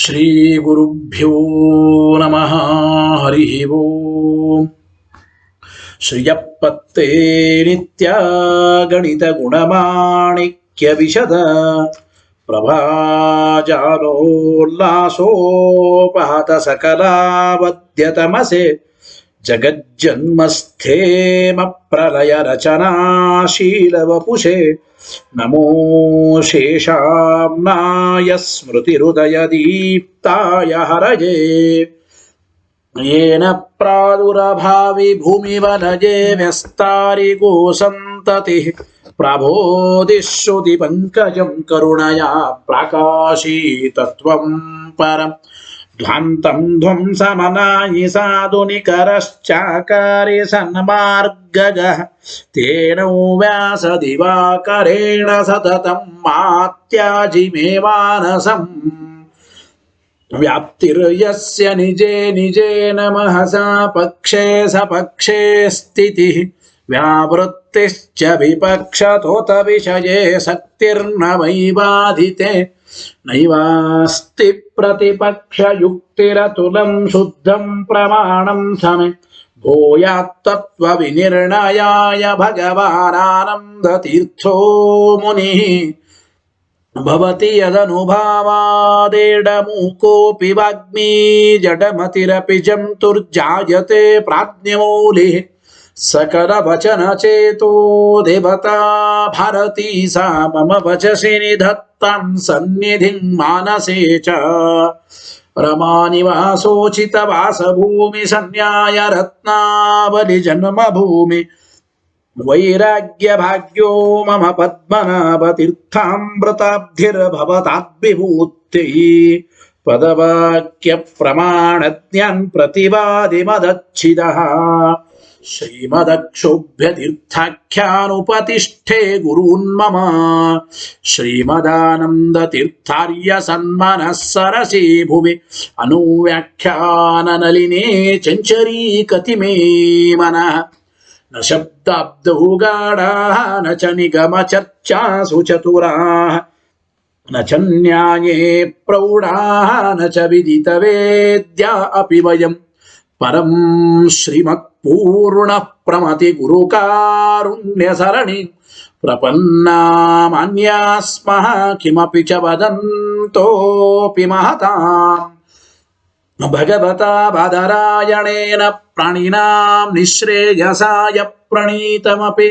ಶ್ರೀ ಗುರುಭ್ಯೋ ನಮಃ. ಹರಿ ಓಂ. ಶ್ರಿಯಪ್ಪತ್ತೇ ನಿತ್ಯ ಗಣಿತ ಗುಣಮಾಣಿಕ್ಯ ವಿಶದ ಪ್ರಭಾಜಾಲೋಲ್ಲಾಸೋಪಹತ ಸಕಲಾವದ್ಯತಮಸೆ ಜಗಜ್ಜನ್ಮಸ್ಥೇಮ ಪ್ರಲಯ ರಚನಾಶೀಲವಪುಷೆ ನಮೋ ಶೇಷಾಂನಾಯ ಸ್ಮೃತಿಹೃದಯದೀಪ್ತಾಯ ಹರಯೇ ಯೇನ ಪ್ರಾದುರಭಾವಿ ಭೂಮಿವಲಯೇ ವ್ಯಸ್ತಾರಿಗೋ ಸಂತತಿ ಪ್ರಬೋಧಿಶ್ರುತಿ ಪಂಕಜಂ ಕರುಣಯಾ ಪ್ರಾಕಾಶೀತತ್ವಂ ಪರಂ ಧ್ವಾಂತಂ ಧ್ವಂಸಮನಾಯಿ ಸಾಧುನಿಕರಶ್ಚಾಕಾರಿ ಸನ್ಮಾರ್ಗಗಃ ತೇನೋ ವ್ಯಾಸದಿವಾಕರೇಣ ಸತತಂ ಮಾತ್ಯಾಜಿ ಮೇ ಮಾನಸಂ ವ್ಯಾಪ್ತಿರ್ಯಸ್ಯ ನಿಜೇ ನಿಜೇ ನಮಃ ಸಪಕ್ಷೇ ಸಪಕ್ಷೇ ಸ್ಥಿತಿಃ ವ್ಯಾವೃತ್ತಿಶ್ಚ ವಿಪಕ್ಷತೋತ ವಿಷಯೇ ಸಕ್ತಿರ್ನ ವೈಬಾಧಿತೆ ನೈವಾಸ್ತಿ ಪ್ರತಿಪಕ್ಷಯುಕ್ತಿರತುಲಂ ಶುದ್ಧಂ ಪ್ರಮಾಣಂ ಸमे ಭೂಯಾತ್ತತ್ವ ವಿನಿರ್ಣಯಾಯ ಭಗವಾನಾನಂದತೀರ್ಥೋ ಮುನಿಃ ಭವತಿ ಯದನುಭಾವಾದೇಡಮೂಕೋऽಪಿ ವಾಗ್ಮೀ ಜಡಮತಿರಪಿ ಜಂತುರ್ಜಾಯತೆ ಪ್ರಾಜ್ಞಮೌಲಿಃ सकलवचनचेतो देवता भारती सा मम वचसि निधत्तां सन्निधिं मानसे च रमानिवासोचितवासभूमि सन्न्याय रत्नावलि जन्मभूमि वैराग्यभाग्यो मम पद्मनाभतीर्थामृताब्धिर्भवताद्विभूतिः पदवाक्यप्रमाणज्ञान् प्रतिवादिमदच्छिदः श्रीमदक्षोभ्यतीर्थाख्यानुपतिष्ठे गुरून्मम श्रीमदानन्दतीर्थार्य सन्मनः सरसि भुवि अनुव्याख्याननलिने चञ्चरीकति मे मनः न शब्दाब्दौ गाढाः न च निगमचर्चासु चतुराः न च न्याये प्रौढाः न च विदितवेद्या अपि वयं परं श्रीमत्पूर्णः प्रमति गुरुकारुण्यसरणि प्रपन्नामान्या स्मः किमपि च वदन्तोऽपि महतां भगवता बादरायणेन प्राणिनां निःश्रेयसाय प्रणीतमपि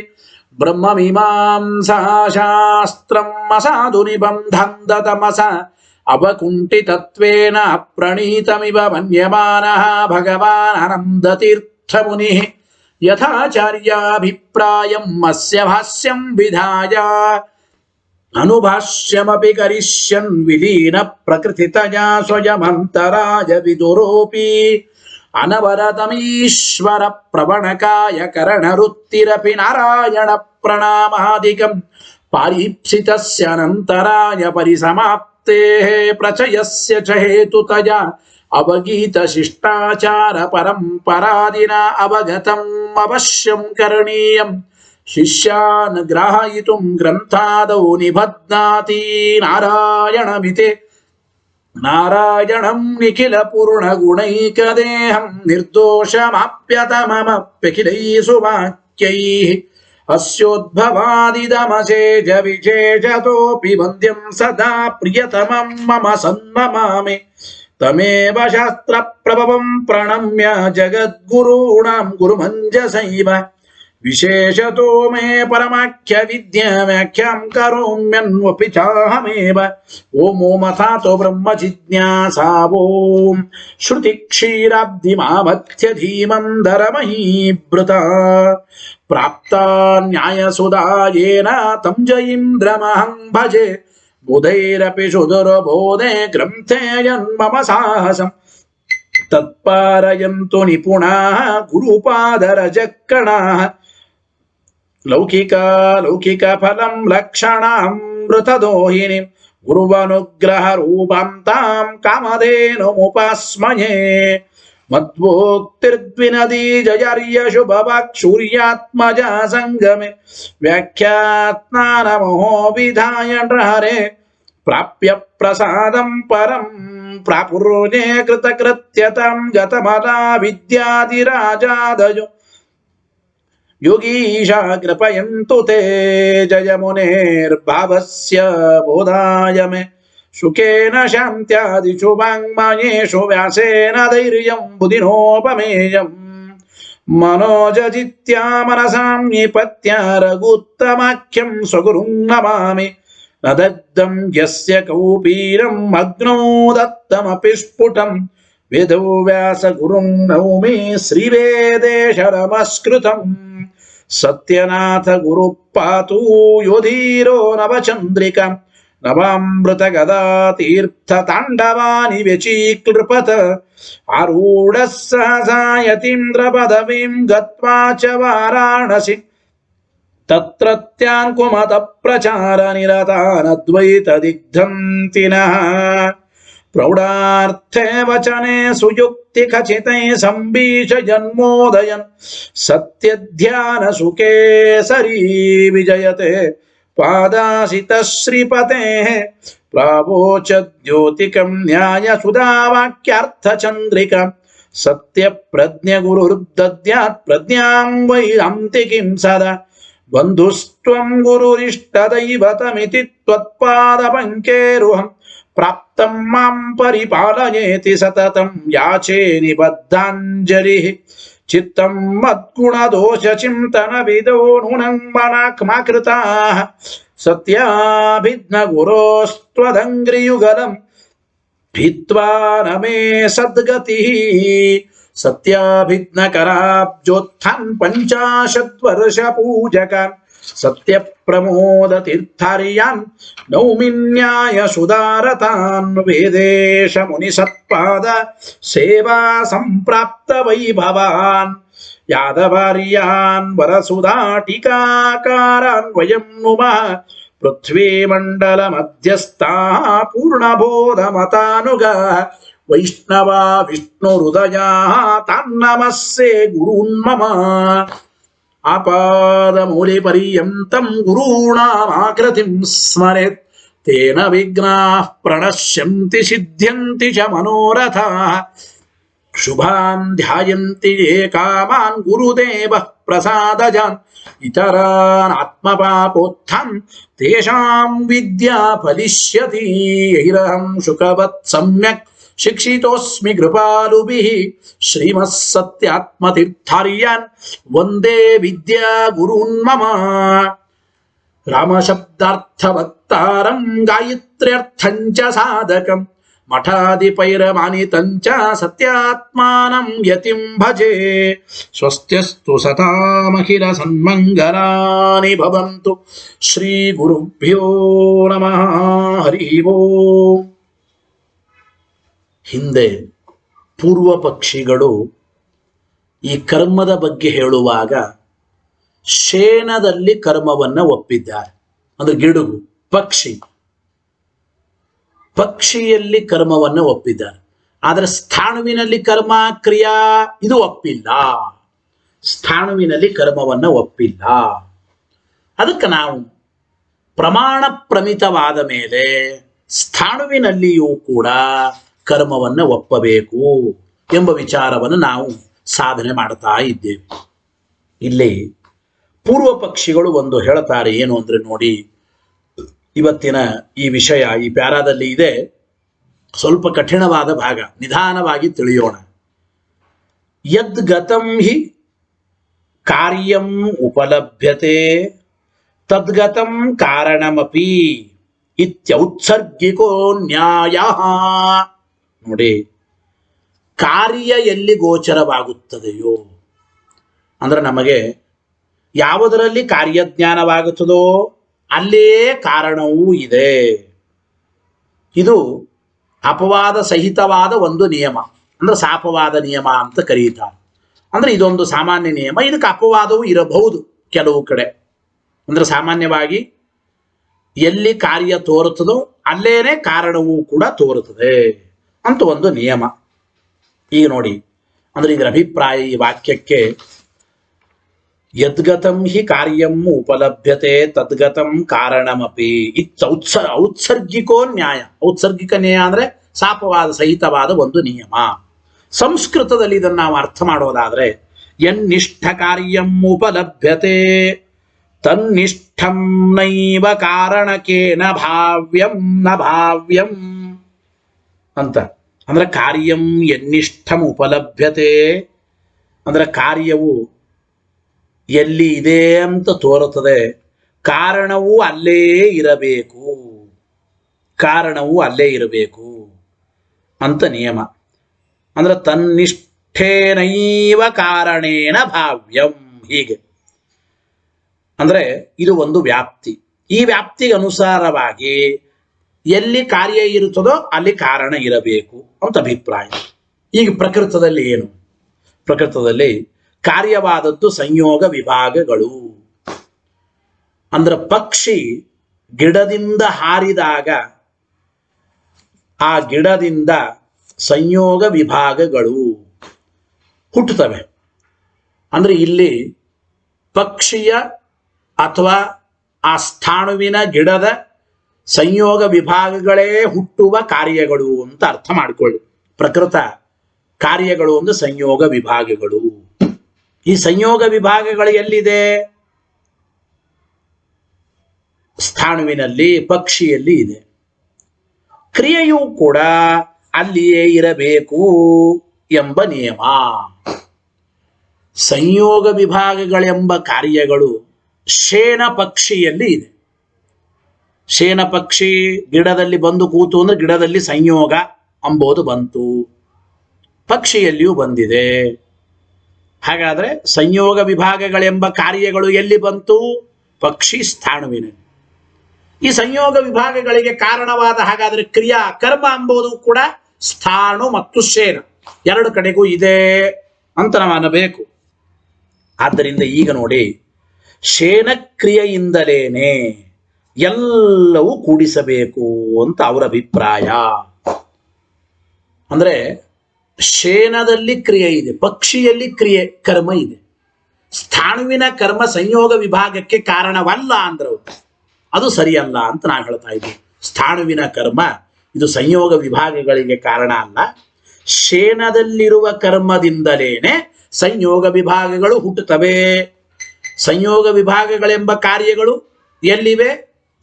ब्रह्ममीमांसा शास्त्रम् असाधुनिबन्धं दतमसा अवकुण्ठितत्वेन प्रणीतमिव मन्यमानः भगवान् आनन्दतीर्थमुनिः यथाचार्याभिप्रायम् अस्य भाष्यं विधाय अनुभाष्यमपि करिष्यन् विलीन प्रकृतितया स्वयमन्तराय विदुरोऽपि अनवरतमीश्वर प्रवणकाय करणवृत्तिरपि नारायण प्रणामादिकं पारीप्सितस्य अनन्तराय परिसमाप्त प्रचयस्य च हेतुतया अवगीत शिष्टाचार परम्परादिना अवगतम् अवश्यं करणीयं शिष्यान् ग्राहयितुं ग्रन्थादौ निबध्नाति नारायणमिति नारायणं निखिलपूर्णगुणैकदेहं निर्दोषमाप्यतममप्यखिलैः सुवाक्यैः अस्योद्भवादिदमशेष विशेषतोऽपि वन्द्यं सदा प्रियतमं मम सन्नमामि तमेव शास्त्रप्रभवं प्रणम्य जगद्गुरूणां गुरुमञ्जसैव विशेषतो मे परमाख्यविद्याव्याख्यां करोम्यन्वपि चाहमेव ओमो मथातो ब्रह्मजिज्ञासा ॐ श्रुतिक्षीराब्धिमामथ्यधीमन्दरमहीभृता प्राप्ता न्यायसुधायेन तं जयीन्द्रमहं भजे बुधैरपि सुदुर्बोधे ग्रन्थे जन्मम साहसम् तत्पारयन्तु निपुणाः गुरुपादरजक्कणाः लौकिकफलं लक्षणामृतदोहिनीं गुरुवनुग्रहरूपां तां कामधेनुमुपास्महे मद्वोक्तिर्द्विनदी जयर्यशुभवाक्शूर्यात्मजा संगमे व्याख्यात्नानमो विधाय हरे प्राप्य प्रसादं परं ಪ್ರಾಪುರ್ಯೇ ಕೃತಕೃತ್ಯತಾಂ ಗತಮಲಾ ವಿದ್ಯಾದಿರಾಜಾದಯೋ ಯೋಗೀಶ ಕೃಪಯಂತು ತೇ ಜಯ ಮುನೇರ್ಭಾವಸ್ಯ ಬೋಧಾಯ ಮೇ ಶುಕೇನ ಶಾಂತ್ಯಾದಿಷು ವಾङ्ಮಯೇಷು ವ್ಯಾಸೇನ ಧೈರ್ಯಂ ಬುಧಿನೋಪಮೇಯಂ ಮನೋಜಜಿತ್ಯಾ ಮನಸಾಂ ನಿಪತ್ಯ ರಘುತ್ತಮಾಖ್ಯಂ ಸ್ವಗುರುಂ ನಮಾಮಿ ನ ದಗ್ಧಂ ಯಸ್ಯ ಕೌಪೀರಂ ಅಗ್ನೋ ದತ್ತಮಪಿ ಸ್ಫುಟಂ ವೇದೋ ವ್ಯಾಸ ಗುರುಂ ನೌಮಿ ಶ್ರೀವೇದೇಶ ನಮಸ್ಕೃತಂ ಸತ್ಯನಾಥ ಗುರು ಪಾತು ಯೋಧೀರೋ ನವಚಂದ್ರಿಕಾ ನವಾಮೃತ ಗದಾ ತೀರ್ಥ ತಾಂಡವಾನಿ ವ್ಯಚೀಕೃಪತ ಆರೂಢ ಸಹಸಾಯತೀಂದ್ರ ಪದವೀಂ ಗತ್ವಾ ಚ ವಾರಾಣಸಿ ತತ್ರತ್ಯಾನ್ ಕುಮತ ಪ್ರಚಾರ ನಿರತಾನದ್ವೈತ ದಿಗ್ಧಂತಿನಃ ಪ್ರೌಢಾರ್ಥೆ ವಚನೆ ಸುಯುಕ್ತಿ ಖಚಿತೈ ಸಂಬೀಷ ಜನ್ಮೋದಯನ್ ಸತ್ಯಧ್ಯಾನ ಸುಕೇಸರಿ ವಿಜಯತೆ ಪಾದಾಸಿತ ಶ್ರೀಪತೆ ಪ್ರಾವೋಚ ದ್ಯೋತಿಕಂ ನ್ಯಾಯ ಸುಧಾವಾಕ್ಯಾರ್ಥ ಚಂದ್ರಿಕಾ ಸತ್ಯ ಪ್ರಜ್ಞ ಗುರುರ್ದದ್ಯಾತ್ ಪ್ರಜ್ಞಾಂ ವೈರಂತಿ ಕಿಂ ಸದಾ ಬಂಧುಸ್ತ್ವಂ ಗುರುರಿಷ್ಟ ದೈವತಮಿತಿ ತ್ವತ್ಪಾದ ಪಂಕೇರುಹಂ ಪ್ರಾಪ್ತಂ ಮಾಂ ಪರಿಪಾಲಯೇತಿ ಸತತಂ ಯಾಚೇ ನಿಬದ್ಧಾಂಜಲಿ ಚಿತ್ತಂ ಮದ್ಗುಣದೋಷ ಚಿಂತನ ವಿದೋ ನೂನಂ ಮನಾಕ್ಮಾಕೃತಾಃ ಸತ್ಯಾಭಿಜ್ಞ ಗುರೋಸ್ತ್ವದಂಗ್ರಿಯುಗಲಂ ಭಿತ್ವಾ ನಮೇ ಸದ್ಗತಿಃ ಸತ್ಯಾಭಿಜ್ಞ ಕರಾಬ್ಜೋತ್ಥಾನ್ ಪಂಚಾಶತ್ ವರ್ಷ ಪೂಜಕಾನ್ ಸತ್ಯ ಪ್ರಮೋದ ತೀರ್ಥಾರ್ಯಾನ್ ನೌಮಿನ್ಯಾಯ ಸುಧಾರತಾನ್ ವೇದೇಶ ಮುನಿ ಸತ್ಪಾದ ಸೇವಾ ಸಂಪ್ರಾಪ್ತ ವೈಭವಾನ್ ಯಾದವಾರ್ಯಾನ್ ವರಸುಧಾಟಿಕಾಕಾರಾನ್ ವಯಂ ನುಮಃ ಪೃಥ್ವೀ ಮಂಡಲ ಮಧ್ಯಸ್ಥಾ ಪೂರ್ಣಬೋಧ ಮತಾನುಗಾ ವೈಷ್ಣವಾ ವಿಷ್ಣು ಹೃದಯಾ ತಾನ್ನಮಸ್ಸೆ ಗುರುನ್ಮಮ ಆಪಾದ ಮೂಲೆ ಪರ್ಯಂತಂ ಗುರುಣಾಮಾಕೃತಿಂ ಸ್ಮರೆತ್ ತೇನ ವಿಘ್ನಾಃ ಪ್ರಣಶ್ಯಂತಿ ಸಿದ್ಧ್ಯಂತಿ ಚ ಮನೋರಥಾಃ ಶುಭಾನ್ ಧ್ಯಾಯಂತಿ ಯೇ ಕಾಮಾನ್ ಗುರುದೇವಃ ಪ್ರಸಾದಜಾನ್ ಇತರಾನ್ ಆತ್ಮಪಾಪೋತ್ಥಾನ್ ತೇಷಾಂ ವಿದ್ಯಾ ಫಲಿಷ್ಯತಿ ಯೈರಹಂ ಶುಕವತ್ ಸಮ್ಯಕ್ ಶಿಕ್ಷಿತೋಸ್ಮಿ ಕೃಪಾಲುಭಿಃ ಶ್ರೀಮತ್ ಸತ್ಯಾತ್ಮತೀರ್ಥಾರ್ಯಾನ್ ವಂದೇ ವಿದ್ಯಾ ಗುರುನ್ ಮಮ ರಾಮಶಬ್ದಾರ್ಥವತ್ತಾರಂ ಗಾಯತ್ರ್ಯರ್ಥಂ ಚ ಸಾಧಕಂ ಮಠಾದಿಪೈರಮಾನಿತಂ ಚ ಸತ್ಯಾತ್ಮಾನಂ ಯತಿಂ ಭಜೆ ಸ್ವಸ್ತ್ಯಸ್ತು ಸತಾಮಖಿಲ ಸನ್ಮಂಗಲಾನಿ ಭವಂತು ಶ್ರೀ ಗುರುಭ್ಯೋ ನಮಃ ಹರಿ ಓಂ. ಹಿಂದೆ ಪೂರ್ವ ಪಕ್ಷಿಗಳು ಈ ಕರ್ಮದ ಬಗ್ಗೆ ಹೇಳುವಾಗ ಶೇನದಲ್ಲಿ ಕರ್ಮವನ್ನ ಒಪ್ಪಿದ್ದಾರೆ. ಅಂದ್ರೆ ಗಿಡುಗು ಪಕ್ಷಿಯಲ್ಲಿ ಕರ್ಮವನ್ನ ಒಪ್ಪಿದ್ದಾರೆ. ಆದರೆ ಸ್ಥಾಣುವಿನಲ್ಲಿ ಕರ್ಮ ಕ್ರಿಯಾ ಇದು ಒಪ್ಪಿಲ್ಲ. ಸ್ಥಾಣುವಿನಲ್ಲಿ ಕರ್ಮವನ್ನ ಒಪ್ಪಿಲ್ಲ. ಅದಕ್ಕೆ ನಾವು ಪ್ರಮಾಣ ಪ್ರಮಿತವಾದ ಮೇಲೆ ಸ್ಥಾಣುವಿನಲ್ಲಿಯೂ ಕೂಡ ಕರ್ಮವನ್ನು ಒಪ್ಪಬೇಕು ಎಂಬ ವಿಚಾರವನ್ನು ನಾವು ಸಾಧನೆ ಮಾಡ್ತಾ ಇದ್ದೇವೆ. ಇಲ್ಲಿ ಪೂರ್ವ ಪಕ್ಷಿಗಳು ಒಂದು ಹೇಳ್ತಾರೆ. ಏನು ಅಂದ್ರೆ ನೋಡಿ, ಇವತ್ತಿನ ಈ ವಿಷಯ ಈ ಪ್ಯಾರಾದಲ್ಲಿ ಇದೆ. ಸ್ವಲ್ಪ ಕಠಿಣವಾದ ಭಾಗ, ನಿಧಾನವಾಗಿ ತಿಳಿಯೋಣ. ಯದ್ಗತಂ ಹಿ ಕಾರ್ಯಂ ಉಪಲಭ್ಯತೆ ತದ್ಗತಂ ಕಾರಣಮಪಿ ಇತ್ಯೌತ್ಸರ್ಗಿಕೋ ನ್ಯಾಯ. ನೋಡಿ, ಕಾರ್ಯ ಎಲ್ಲಿ ಗೋಚರವಾಗುತ್ತದೆಯೋ ಅಂದ್ರೆ ನಮಗೆ ಯಾವುದರಲ್ಲಿ ಕಾರ್ಯಜ್ಞಾನವಾಗುತ್ತದೋ ಅಲ್ಲೇ ಕಾರಣವೂ ಇದೆ. ಇದು ಅಪವಾದ ಸಹಿತವಾದ ಒಂದು ನಿಯಮ, ಅಂದ್ರೆ ಸಾಪವಾದ ನಿಯಮ ಅಂತ ಕರೀತಾರೆ. ಅಂದ್ರೆ ಇದೊಂದು ಸಾಮಾನ್ಯ ನಿಯಮ. ಇದಕ್ಕೆ ಅಪವಾದವೂ ಇರಬಹುದು ಕೆಲವು ಕಡೆ. ಅಂದ್ರೆ ಸಾಮಾನ್ಯವಾಗಿ ಎಲ್ಲಿ ಕಾರ್ಯ ತೋರುತ್ತದೋ ಅಲ್ಲೇನೆ ಕಾರಣವೂ ಕೂಡ ತೋರುತ್ತದೆ ಅಂತ ಒಂದು ನಿಯಮ. ಈಗ ನೋಡಿ, ಅಂದ್ರೆ ಇದರ ಅಭಿಪ್ರಾಯ ಈ ವಾಕ್ಯಕ್ಕೆ ಯದ್ಗತಂ ಹಿ ಕಾರ್ಯಂ ಉಪಲಭ್ಯತೆ ತದ್ಗತಂ ಕಾರಣಮಪಿ ಔತ್ಸರ್ಗಿಕೋ ನ್ಯಾಯ. ಔತ್ಸರ್ಗಿಕ ನ್ಯಾಯ ಅಂದ್ರೆ ಸಾಪವಾದ ಸಹಿತವಾದ ಒಂದು ನಿಯಮ. ಸಂಸ್ಕೃತದಲ್ಲಿ ಇದನ್ನು ನಾವು ಅರ್ಥ ಮಾಡೋದಾದ್ರೆ, ಯನ್ನಿಷ್ಠ ಕಾರ್ಯಂ ಉಪಲಭ್ಯತೆ ತನ್ನಿಷ್ಠಂ ನೈವ ಕಾರಣಕೇನ ಭಾವ್ಯಂ ನ ಭಾವ್ಯಂ ಅಂತ. ಅಂದ್ರೆ ಕಾರ್ಯಂ ಯನ್ನಿಷ್ಠಂ ಉಪಲಭ್ಯತೆ ಅಂದ್ರೆ ಕಾರ್ಯವು ಎಲ್ಲಿ ಇದೆ ಅಂತ ತೋರುತ್ತದೆ, ಕಾರಣವೂ ಅಲ್ಲೇ ಇರಬೇಕು, ಕಾರಣವೂ ಅಲ್ಲೇ ಇರಬೇಕು ಅಂತ ನಿಯಮ. ಅಂದ್ರೆ ತನ್ನಿಷ್ಠೇನೈವ ಕಾರಣೇನ ಭಾವ್ಯಂ. ಹೀಗೆ ಅಂದ್ರೆ ಇದು ಒಂದು ವ್ಯಾಪ್ತಿ. ಈ ವ್ಯಾಪ್ತಿಗೆ ಅನುಸಾರವಾಗಿ ಎಲ್ಲಿ ಕಾರ್ಯ ಇರುತ್ತದೋ ಅಲ್ಲಿ ಕಾರಣ ಇರಬೇಕು ಅಂತ ಅಭಿಪ್ರಾಯ. ಈಗ ಪ್ರಕೃತದಲ್ಲಿ ಏನು? ಪ್ರಕೃತದಲ್ಲಿ ಕಾರ್ಯವಾದದ್ದು ಸಂಯೋಗ ವಿಭಾಗಗಳು. ಅಂದ್ರೆ ಪಕ್ಷಿ ಗಿಡದಿಂದ ಹಾರಿದಾಗ ಆ ಗಿಡದಿಂದ ಸಂಯೋಗ ವಿಭಾಗಗಳು ಹುಟ್ಟುತ್ತವೆ. ಅಂದ್ರೆ ಇಲ್ಲಿ ಪಕ್ಷಿಯ ಅಥವಾ ಆ ಸ್ಥಾಣುವಿನ ಗಿಡದ ಸಂಯೋಗ ವಿಭಾಗಗಳೇ ಹುಟ್ಟುವ ಕಾರ್ಯಗಳು ಅಂತ ಅರ್ಥ ಮಾಡಿಕೊಳ್ಳಿ. ಪ್ರಕೃತ ಕಾರ್ಯಗಳು ಒಂದು ಸಂಯೋಗ ವಿಭಾಗಗಳು. ಈ ಸಂಯೋಗ ವಿಭಾಗಗಳು ಎಲ್ಲಿದೆ? ಸ್ಥಾಣುವಿನಲ್ಲಿ, ಪಕ್ಷಿಯಲ್ಲಿ ಇದೆ. ಕ್ರಿಯೆಯೂ ಕೂಡ ಅಲ್ಲಿಯೇ ಇರಬೇಕು ಎಂಬ ನಿಯಮ. ಸಂಯೋಗ ವಿಭಾಗಗಳೆಂಬ ಕಾರ್ಯಗಳು ಶೇನ ಪಕ್ಷಿಯಲ್ಲಿ ಇದೆ. ಶೇನ ಪಕ್ಷಿ ಗಿಡದಲ್ಲಿ ಬಂದು ಕೂತು ಅಂದ್ರೆ ಗಿಡದಲ್ಲಿ ಸಂಯೋಗ ಅಂಬೋದು ಬಂತು, ಪಕ್ಷಿಯಲ್ಲಿಯೂ ಬಂದಿದೆ. ಹಾಗಾದ್ರೆ ಸಂಯೋಗ ವಿಭಾಗಗಳೆಂಬ ಕಾರ್ಯಗಳು ಎಲ್ಲಿ ಬಂತು? ಪಕ್ಷಿ ಸ್ಥಾಣುವಿನಲ್ಲಿ. ಈ ಸಂಯೋಗ ವಿಭಾಗಗಳಿಗೆ ಕಾರಣವಾದ ಹಾಗಾದ್ರೆ ಕ್ರಿಯಾ ಕರ್ಮ ಎಂಬುದು ಕೂಡ ಸ್ಥಾಣು ಮತ್ತು ಶೇನ ಎರಡು ಕಡೆಗೂ ಇದೆ ಅಂತ ನಾವು ಅನ್ನಬೇಕು. ಆದ್ದರಿಂದ ಈಗ ನೋಡಿ, ಶೇನ ಕ್ರಿಯೆಯಿಂದಲೇನೆ ಎಲ್ಲವೂ ಕೂಡಿಸಬೇಕು ಅಂತ ಅವರ ಅಭಿಪ್ರಾಯ. ಅಂದ್ರೆ ಶೇನದಲ್ಲಿ ಕ್ರಿಯೆ ಇದೆ, ಪಕ್ಷಿಯಲ್ಲಿ ಕ್ರಿಯೆ ಕರ್ಮ ಇದೆ. ಸ್ಥಾಣುವಿನ ಕರ್ಮ ಸಂಯೋಗ ವಿಭಾಗಕ್ಕೆ ಕಾರಣವಲ್ಲ ಅಂದ್ರು ಅದು ಸರಿಯಲ್ಲ ಅಂತ ನಾವು ಹೇಳ್ತಾ ಇದ್ದೀವಿ. ಸ್ಥಾಣುವಿನ ಕರ್ಮ ಇದು ಸಂಯೋಗ ವಿಭಾಗಗಳಿಗೆ ಕಾರಣ ಅಲ್ಲ, ಶೇನದಲ್ಲಿರುವ ಕರ್ಮದಿಂದಲೇನೆ ಸಂಯೋಗ ವಿಭಾಗಗಳು ಹುಟ್ಟುತ್ತವೆ. ಸಂಯೋಗ ವಿಭಾಗಗಳೆಂಬ ಕಾರ್ಯಗಳು ಎಲ್ಲಿವೆ?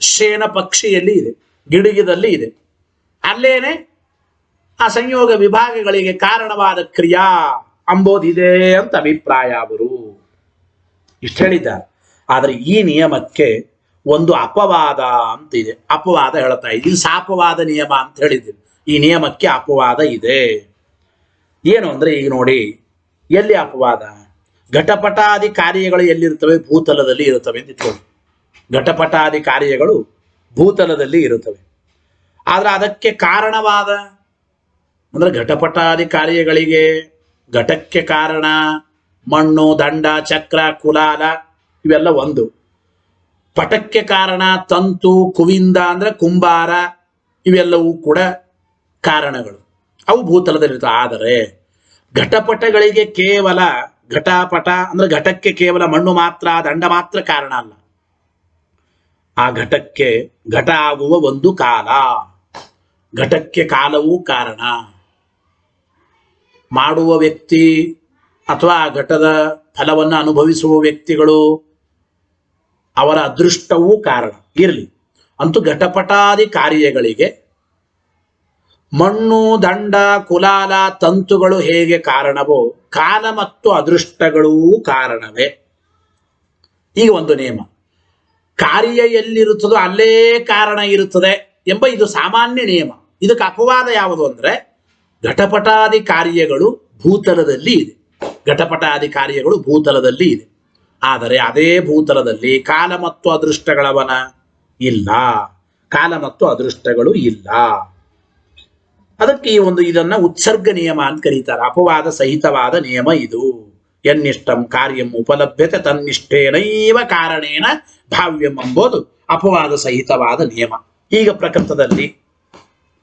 ಶೇನ ಪಕ್ಷಿಯಲ್ಲಿ ಇದೆ, ಗಿಡಗಿದಲ್ಲಿ ಇದೆ. ಅಲ್ಲೇನೆ ಆ ಸಂಯೋಗ ವಿಭಾಗಗಳಿಗೆ ಕಾರಣವಾದ ಕ್ರಿಯಾ ಅಂಬೋದಿದೆ ಅಂತ ಅಭಿಪ್ರಾಯ ಅವರು ಇಷ್ಟು ಹೇಳಿದ್ದಾರೆ. ಆದರೆ ಈ ನಿಯಮಕ್ಕೆ ಒಂದು ಅಪವಾದ ಅಂತ ಇದೆ. ಅಪವಾದ ಹೇಳ್ತಾ ಇದ್ದೀವಿ, ಸಾಪವಾದ ನಿಯಮ ಅಂತ ಹೇಳಿದ್ದೀವಿ. ಈ ನಿಯಮಕ್ಕೆ ಅಪವಾದ ಇದೆ. ಏನು ಅಂದ್ರೆ ಈಗ ನೋಡಿ, ಎಲ್ಲಿ ಅಪವಾದ? ಘಟಪಟಾದಿ ಕಾರ್ಯಗಳು ಎಲ್ಲಿರ್ತವೆ? ಭೂತಲದಲ್ಲಿ ಇರುತ್ತವೆ ಅಂತ ಇಟ್ಕೊಳ್ಳಿ. ಘಟಪಟಾದಿ ಕಾರ್ಯಗಳು ಭೂತಲದಲ್ಲಿ ಇರುತ್ತವೆ. ಆದ್ರೆ ಅದಕ್ಕೆ ಕಾರಣವಾದ ಅಂದ್ರೆ ಘಟಪಟಾದಿ ಕಾರ್ಯಗಳಿಗೆ ಘಟಕ್ಕೆ ಕಾರಣ ಮಣ್ಣು, ದಂಡ, ಚಕ್ರ, ಕುಲಾಲ ಇವೆಲ್ಲ ಒಂದು. ಪಟಕ್ಕೆ ಕಾರಣ ತಂತು, ಕುವಿಂದ ಅಂದ್ರೆ ಕುಂಬಾರ, ಇವೆಲ್ಲವೂ ಕೂಡ ಕಾರಣಗಳು. ಅವು ಭೂತಲದಲ್ಲಿರ್ತವೆ. ಆದರೆ ಘಟಪಟಗಳಿಗೆ ಕೇವಲ ಘಟಪಟ ಅಂದ್ರೆ ಘಟಕ್ಕೆ ಕೇವಲ ಮಣ್ಣು ಮಾತ್ರ, ದಂಡ ಮಾತ್ರ ಕಾರಣ ಅಲ್ಲ. ಆ ಘಟಕ್ಕೆ ಘಟ ಆಗುವ ಒಂದು ಕಾಲ, ಘಟಕ್ಕೆ ಕಾಲವೂ ಕಾರಣ. ಮಾಡುವ ವ್ಯಕ್ತಿ ಅಥವಾ ಆ ಘಟದ ಫಲವನ್ನು ಅನುಭವಿಸುವ ವ್ಯಕ್ತಿಗಳು ಅವರ ಅದೃಷ್ಟವೂ ಕಾರಣ. ಇರಲಿ, ಅಂತೂ ಘಟಪಟಾದಿ ಕಾರ್ಯಗಳಿಗೆ ಮಣ್ಣು, ದಂಡ, ಕುಲಾಲ, ತಂತುಗಳು ಹೇಗೆ ಕಾರಣವೋ ಕಾಲ ಮತ್ತು ಅದೃಷ್ಟಗಳೂ ಕಾರಣವೇ. ಈಗ ಒಂದು ನಿಯಮ, ಕಾರ್ಯ ಎಲ್ಲಿರುತ್ತದೋ ಅಲ್ಲೇ ಕಾರಣ ಇರುತ್ತದೆ ಎಂಬ ಇದು ಸಾಮಾನ್ಯ ನಿಯಮ. ಇದಕ್ಕೆ ಅಪವಾದ ಯಾವುದು ಅಂದ್ರೆ ಘಟಪಟಾದಿ ಕಾರ್ಯಗಳು ಭೂತಲದಲ್ಲಿ ಇದೆ. ಘಟಪಟಾದಿ ಕಾರ್ಯಗಳು ಭೂತಲದಲ್ಲಿ ಇದೆ. ಆದರೆ ಅದೇ ಭೂತಲದಲ್ಲಿ ಕಾಲ ಮತ್ತು ಅದೃಷ್ಟಗಳವನ ಇಲ್ಲ, ಕಾಲ ಮತ್ತು ಅದೃಷ್ಟಗಳು ಇಲ್ಲ. ಅದಕ್ಕೆ ಈ ಒಂದು ಇದನ್ನ ಉತ್ಸರ್ಗ ನಿಯಮ ಅಂತ ಕರೀತಾರೆ. ಅಪವಾದ ಸಹಿತವಾದ ನಿಯಮ ಇದು. ಯನ್ನಿಷ್ಟಂ ಕಾರ್ಯಂ ಉಪಲಭ್ಯತೆ ತನ್ನಿಷ್ಠೇನೈವ ಕಾರಣೇನ ಭಾವ್ಯಂ ಎಂಬುದು ಅಪವಾದ ಸಹಿತವಾದ ನಿಯಮ. ಈಗ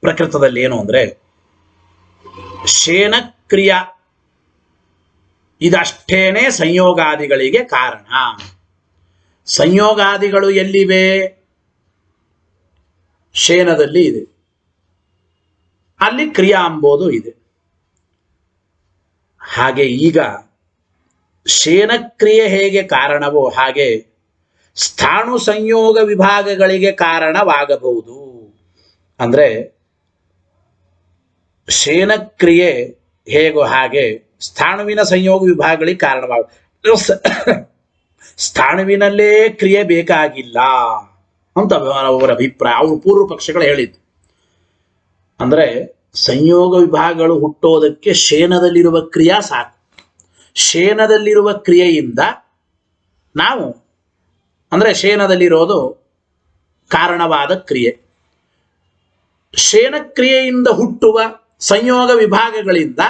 ಪ್ರಕೃತದಲ್ಲಿ ಏನು ಅಂದ್ರೆ ಶೇನಕ್ರಿಯ ಇದಷ್ಟೇನೆ ಸಂಯೋಗಾದಿಗಳಿಗೆ ಕಾರಣ. ಸಂಯೋಗಾದಿಗಳು ಎಲ್ಲಿವೆ? ಶೇನದಲ್ಲಿ ಇದೆ. ಅಲ್ಲಿ ಕ್ರಿಯಾ ಅಂಬೋದು ಇದೆ. ಹಾಗೆ ಈಗ ಶೇನಕ್ರಿಯೆ ಹೇಗೆ ಕಾರಣವೋ ಹಾಗೆ ಸ್ಥಾಣು ಸಂಯೋಗ ವಿಭಾಗಗಳಿಗೆ ಕಾರಣವಾಗಬಹುದು. ಅಂದ್ರೆ ಶೇನಕ್ರಿಯೆ ಹೇಗೋ ಹಾಗೆ ಸ್ಥಾಣುವಿನ ಸಂಯೋಗ ವಿಭಾಗಗಳಿಗೆ ಕಾರಣವಾಗ ಸ್ಥಾಣುವಿನಲ್ಲೇ ಕ್ರಿಯೆ ಬೇಕಾಗಿಲ್ಲ ಅಂತ ಅವರ ಅಭಿಪ್ರಾಯ. ಅವರು ಪೂರ್ವ ಪಕ್ಷಗಳು ಹೇಳಿದ್ದು. ಅಂದ್ರೆ ಸಂಯೋಗ ವಿಭಾಗಗಳು ಹುಟ್ಟೋದಕ್ಕೆ ಶೇನದಲ್ಲಿರುವ ಕ್ರಿಯಾ ಸಾಕು. ಶೇನದಲ್ಲಿರುವ ಕ್ರಿಯೆಯಿಂದ ನಾವು ಅಂದ್ರೆ ಶೇನದಲ್ಲಿರೋದು ಕಾರಣವಾದ ಕ್ರಿಯೆ. ಶೇನಕ್ರಿಯೆಯಿಂದ ಹುಟ್ಟುವ ಸಂಯೋಗ ವಿಭಾಗಗಳಿಂದ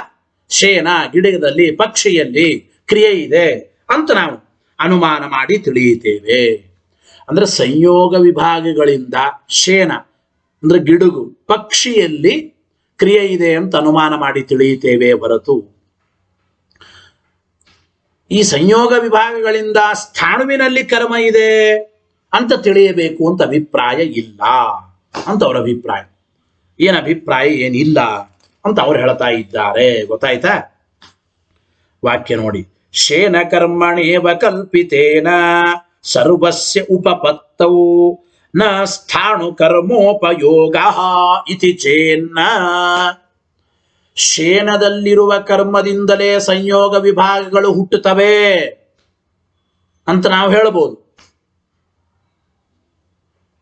ಶೇನ ಗಿಡದಲ್ಲಿ ಪಕ್ಷಿಯಲ್ಲಿ ಕ್ರಿಯೆ ಇದೆ ಅಂತ ನಾವು ಅನುಮಾನ ಮಾಡಿ ತಿಳಿಯುತ್ತೇವೆ. ಅಂದ್ರೆ ಸಂಯೋಗ ವಿಭಾಗಗಳಿಂದ ಶೇನ ಅಂದ್ರೆ ಗಿಡುಗು ಪಕ್ಷಿಯಲ್ಲಿ ಕ್ರಿಯೆ ಇದೆ ಅಂತ ಅನುಮಾನ ಮಾಡಿ ತಿಳಿಯುತ್ತೇವೆ ಹೊರತು ಈ ಸಂಯೋಗ ವಿಭಾಗಗಳಿಂದ ಸ್ಥಾಣುವಿನಲ್ಲಿ ಕರ್ಮ ಇದೆ ಅಂತ ತಿಳಿಯಬೇಕು ಅಂತ ಅಭಿಪ್ರಾಯ ಇಲ್ಲ ಅಂತ ಅವರ ಅಭಿಪ್ರಾಯ. ಏನ್ ಅಭಿಪ್ರಾಯ ಏನಿಲ್ಲ ಅಂತ ಅವ್ರು ಹೇಳ್ತಾ ಇದ್ದಾರೆ. ಗೊತ್ತಾಯ್ತಾ? ವಾಕ್ಯ ನೋಡಿ. ಶೇನ ಕರ್ಮಣೇವ ಕಲ್ಪಿತೇನ ಸರ್ವಸ್ಯ ಉಪಪತ್ತೌ ನ ಸ್ಥಾಣು ಕರ್ಮೋಪಯೋಗ ಇತಿ ಚೇನ್ನ. ಶೇನದಲ್ಲಿರುವ ಕರ್ಮದಿಂದಲೇ ಸಂಯೋಗ ವಿಭಾಗಗಳು ಹುಟ್ಟುತ್ತವೆ ಅಂತ ನಾವು ಹೇಳಬಹುದು.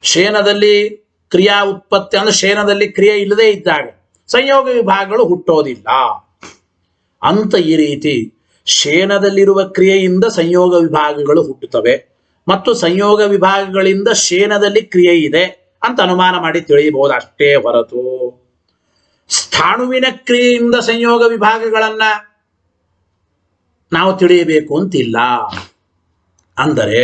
ಶೇನದಲ್ಲಿ ಕ್ರಿಯಾ ಉತ್ಪತ್ತಿ ಅಂದ್ರೆ ಶೇನದಲ್ಲಿ ಕ್ರಿಯೆ ಇಲ್ಲದೆ ಇದ್ದಾಗ ಸಂಯೋಗ ವಿಭಾಗಗಳು ಹುಟ್ಟೋದಿಲ್ಲ ಅಂತ. ಈ ರೀತಿ ಶೇನದಲ್ಲಿರುವ ಕ್ರಿಯೆಯಿಂದ ಸಂಯೋಗ ವಿಭಾಗಗಳು ಹುಟ್ಟುತ್ತವೆ ಮತ್ತು ಸಂಯೋಗ ವಿಭಾಗಗಳಿಂದ ಶೇನದಲ್ಲಿ ಕ್ರಿಯೆ ಇದೆ ಅಂತ ಅನುಮಾನ ಮಾಡಿ ತಿಳಿಯಬಹುದು ಅಷ್ಟೇ ಹೊರತು ಸ್ಥಾಣುವಿನ ಕ್ರಿಯೆಯಿಂದ ಸಂಯೋಗ ವಿಭಾಗಗಳನ್ನ ನಾವು ತಿಳಿಯಬೇಕು ಅಂತಿಲ್ಲ. ಅಂದರೆ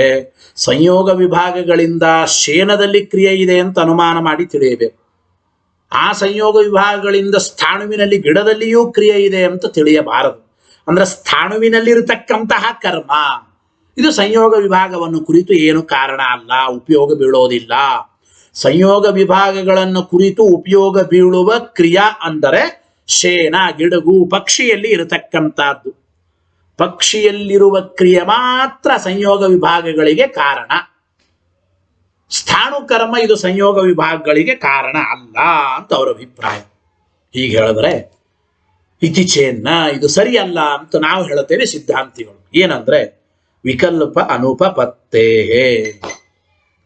ಸಂಯೋಗ ವಿಭಾಗಗಳಿಂದ ಶೇನದಲ್ಲಿ ಕ್ರಿಯೆ ಇದೆ ಅಂತ ಅನುಮಾನ ಮಾಡಿ ತಿಳಿಯಬೇಕು. ಆ ಸಂಯೋಗ ವಿಭಾಗಗಳಿಂದ ಸ್ಥಾಣುವಿನಲ್ಲಿ ಗಿಡದಲ್ಲಿಯೂ ಕ್ರಿಯೆ ಇದೆ ಅಂತ ತಿಳಿಯಬಾರದು. ಅಂದ್ರೆ ಸ್ಥಾಣುವಿನಲ್ಲಿರತಕ್ಕಂತಹ ಕರ್ಮ ಇದು ಸಂಯೋಗ ವಿಭಾಗವನ್ನು ಕುರಿತು ಏನು ಕಾರಣ ಅಲ್ಲ, ಉಪಯೋಗ ಬೀಳೋದಿಲ್ಲ. ಸಂಯೋಗ ವಿಭಾಗಗಳನ್ನು ಕುರಿತು ಉಪಯೋಗ ಬೀಳುವ ಕ್ರಿಯಾ ಅಂದರೆ ಶೇನ ಗಿಡಗು ಪಕ್ಷಿಯಲ್ಲಿ ಇರತಕ್ಕಂಥದ್ದು. ಪಕ್ಷಿಯಲ್ಲಿರುವ ಕ್ರಿಯೆ ಮಾತ್ರ ಸಂಯೋಗ ವಿಭಾಗಗಳಿಗೆ ಕಾರಣ. ಸ್ಥಾಣು ಕರ್ಮ ಇದು ಸಂಯೋಗ ವಿಭಾಗಗಳಿಗೆ ಕಾರಣ ಅಲ್ಲ ಅಂತ ಅವರ ಅಭಿಪ್ರಾಯ. ಹೀಗೆ ಹೇಳಿದ್ರೆ ಇತಿಚೇನ್ನ ಇದು ಸರಿಯಲ್ಲ ಅಂತ ನಾವು ಹೇಳುತ್ತೇವೆ ಸಿದ್ಧಾಂತಿಗಳು. ಏನಂದ್ರೆ ವಿಕಲ್ಪ ಅನುಪಪತ್ತೇ.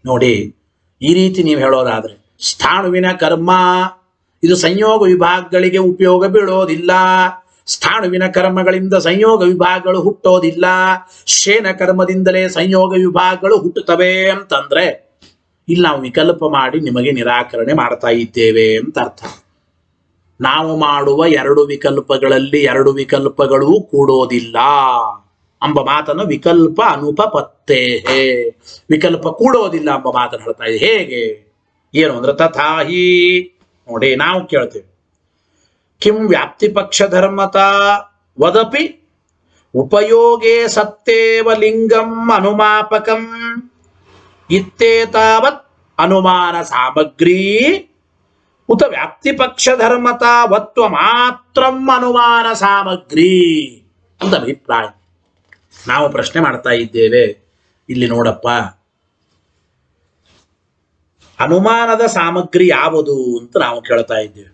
ನೋಡಿ, ಈ ರೀತಿ ನೀವು ಹೇಳೋದಾದ್ರೆ ಸ್ಥಾಣುವಿನ ಕರ್ಮ ಇದು ಸಂಯೋಗ ವಿಭಾಗಗಳಿಗೆ ಉಪಯೋಗ ಬೀಳೋದಿಲ್ಲ. ಸ್ಥಾಣುವಿನ ಕರ್ಮಗಳಿಂದ ಸಂಯೋಗ ವಿಭಾಗಗಳು ಹುಟ್ಟೋದಿಲ್ಲ. ಶೇನ ಕರ್ಮದಿಂದಲೇ ಸಂಯೋಗ ವಿಭಾಗಗಳು ಹುಟ್ಟುತ್ತವೆ ಅಂತಂದ್ರೆ ಇಲ್ಲಿ ನಾವು ವಿಕಲ್ಪ ಮಾಡಿ ನಿಮಗೆ ನಿರಾಕರಣೆ ಮಾಡ್ತಾ ಇದ್ದೇವೆ ಅಂತ ಅರ್ಥ. ನಾವು ಮಾಡುವ 2 ವಿಕಲ್ಪಗಳಲ್ಲಿ 2 ವಿಕಲ್ಪಗಳು ಕೂಡೋದಿಲ್ಲ ಎಂಬ ಮಾತನ್ನು ವಿಕಲ್ಪ ಅನುಪಪತ್ತೇ, ವಿಕಲ್ಪ ಕೂಡೋದಿಲ್ಲ ಎಂಬ ಮಾತನ್ನು ಹೇಳ್ತಾ ಇದೆ. ಹೇಗೆ ಏನು ಅಂದ್ರೆ ತಥಾಹಿ. ನೋಡಿ, ನಾವು ಕೇಳ್ತೇವೆ ಕಿಂ ವ್ಯಾಪ್ತಿ ಪಕ್ಷ ಧರ್ಮತಾ ವದಪಿ ಉಪಯೋಗೇ ಸತ್ತೇವ ಲಿಂಗಂ ಅನುಮಾಪಕಂ ಇತ್ತೇತಾವತ್ ಅನುಮಾನ ಸಾಮಗ್ರಿ ಉತ ವ್ಯಾಪ್ತಿ ಪಕ್ಷ ಧರ್ಮತಾ ವತ್ವ ಮಾತ್ರಂ ಅನುಮಾನ ಸಾಮಗ್ರಿ ಅಂತ ಅಭಿಪ್ರಾಯ. ನಾವು ಪ್ರಶ್ನೆ ಮಾಡ್ತಾ ಇದ್ದೇವೆ, ಇಲ್ಲಿ ನೋಡಪ್ಪ, ಅನುಮಾನದ ಸಾಮಗ್ರಿ ಯಾವುದು ಅಂತ ನಾವು ಕೇಳ್ತಾ ಇದ್ದೇವೆ.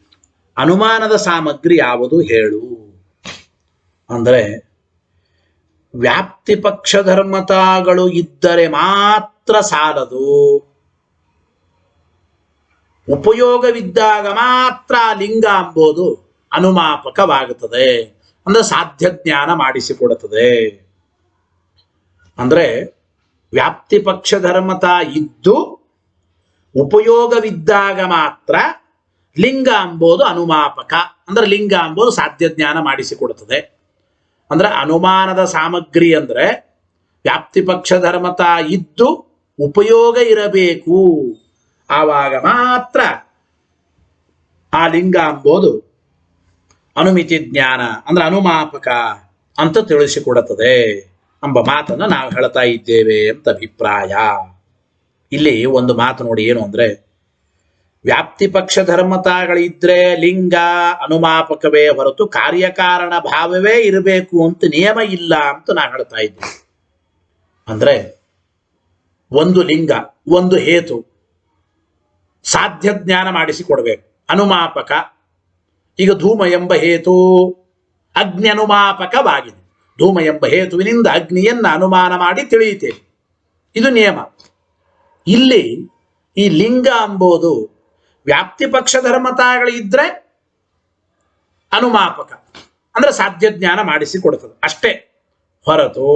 ಅನುಮಾನದ ಸಾಮಗ್ರಿ ಯಾವುದು ಹೇಳು ಅಂದ್ರೆ ವ್ಯಾಪ್ತಿ ಪಕ್ಷ ಧರ್ಮತಾಗಳು ಇದ್ದರೆ ಮಾತ್ರ ಸಾಲದು. ಉಪಯೋಗವಿದ್ದಾಗ ಮಾತ್ರ ಲಿಂಗ ಎಂಬುದು ಅನುಮಾಪಕವಾಗುತ್ತದೆ, ಅಂದ್ರೆ ಸಾಧ್ಯ ಜ್ಞಾನ ಮಾಡಿಸಿಕೊಡುತ್ತದೆ. ಅಂದ್ರೆ ವ್ಯಾಪ್ತಿ ಪಕ್ಷ ಧರ್ಮತ ಇದ್ದು ಉಪಯೋಗವಿದ್ದಾಗ ಮಾತ್ರ ಲಿಂಗ ಎಂಬುದು ಅನುಮಾಪಕ, ಅಂದ್ರೆ ಲಿಂಗ ಎಂಬುದು ಸಾಧ್ಯ ಜ್ಞಾನ ಮಾಡಿಸಿಕೊಡುತ್ತದೆ. ಅಂದ್ರೆ ಅನುಮಾನದ ಸಾಮಗ್ರಿ ಅಂದ್ರೆ ವ್ಯಾಪ್ತಿ ಪಕ್ಷ ಧರ್ಮತ ಇದ್ದು ಉಪಯೋಗ ಇರಬೇಕು, ಆವಾಗ ಮಾತ್ರ ಆ ಲಿಂಗ ಎಂಬುದು ಅನುಮಿತಿ ಜ್ಞಾನ ಅಂದ್ರೆ ಅನುಮಾಪಕ ಅಂತ ತಿಳಿಸಿಕೊಡುತ್ತದೆ ಎಂಬ ಮಾತನ್ನು ನಾವು ಹೇಳ್ತಾ ಇದ್ದೇವೆ ಅಂತ ಅಭಿಪ್ರಾಯ. ಇಲ್ಲಿ ಒಂದು ಮಾತು ನೋಡಿ, ಏನು ಅಂದ್ರೆ ವ್ಯಾಪ್ತಿ ಪಕ್ಷ ಧರ್ಮತಾಗಳಿದ್ರೆ ಲಿಂಗ ಅನುಮಾಪಕವೇ ಹೊರತು ಕಾರ್ಯಕಾರಣ ಭಾವವೇ ಇರಬೇಕು ಅಂತ ನಿಯಮ ಇಲ್ಲ ಅಂತ ನಾನು ಹೇಳ್ತಾ ಇದ್ದೀನಿ. ಅಂದ್ರೆ ಒಂದು ಲಿಂಗ ಒಂದು ಹೇತು ಸಾಧ್ಯ ಜ್ಞಾನ ಮಾಡಿಸಿಕೊಡ್ಬೇಕು, ಅನುಮಾಪಕ. ಈಗ ಧೂಮ ಎಂಬ ಹೇತು ಅಗ್ನಿ ಅನುಮಾಪಕವಾಗಿದೆ. ಧೂಮ ಎಂಬ ಹೇತುವಿನಿಂದ ಅಗ್ನಿಯನ್ನ ಅನುಮಾನ ಮಾಡಿ ತಿಳಿಯುತ್ತೇವೆ, ಇದು ನಿಯಮ. ಇಲ್ಲಿ ಈ ಲಿಂಗ ಎಂಬುದು ವ್ಯಾಪ್ತಿ ಪಕ್ಷ ಧರ್ಮತಾಗಳಿದ್ರೆ ಅನುಮಾಪಕ, ಅಂದ್ರೆ ಸಾಧ್ಯ ಜ್ಞಾನ ಮಾಡಿಸಿಕೊಡ್ತದೆ ಅಷ್ಟೇ ಹೊರತು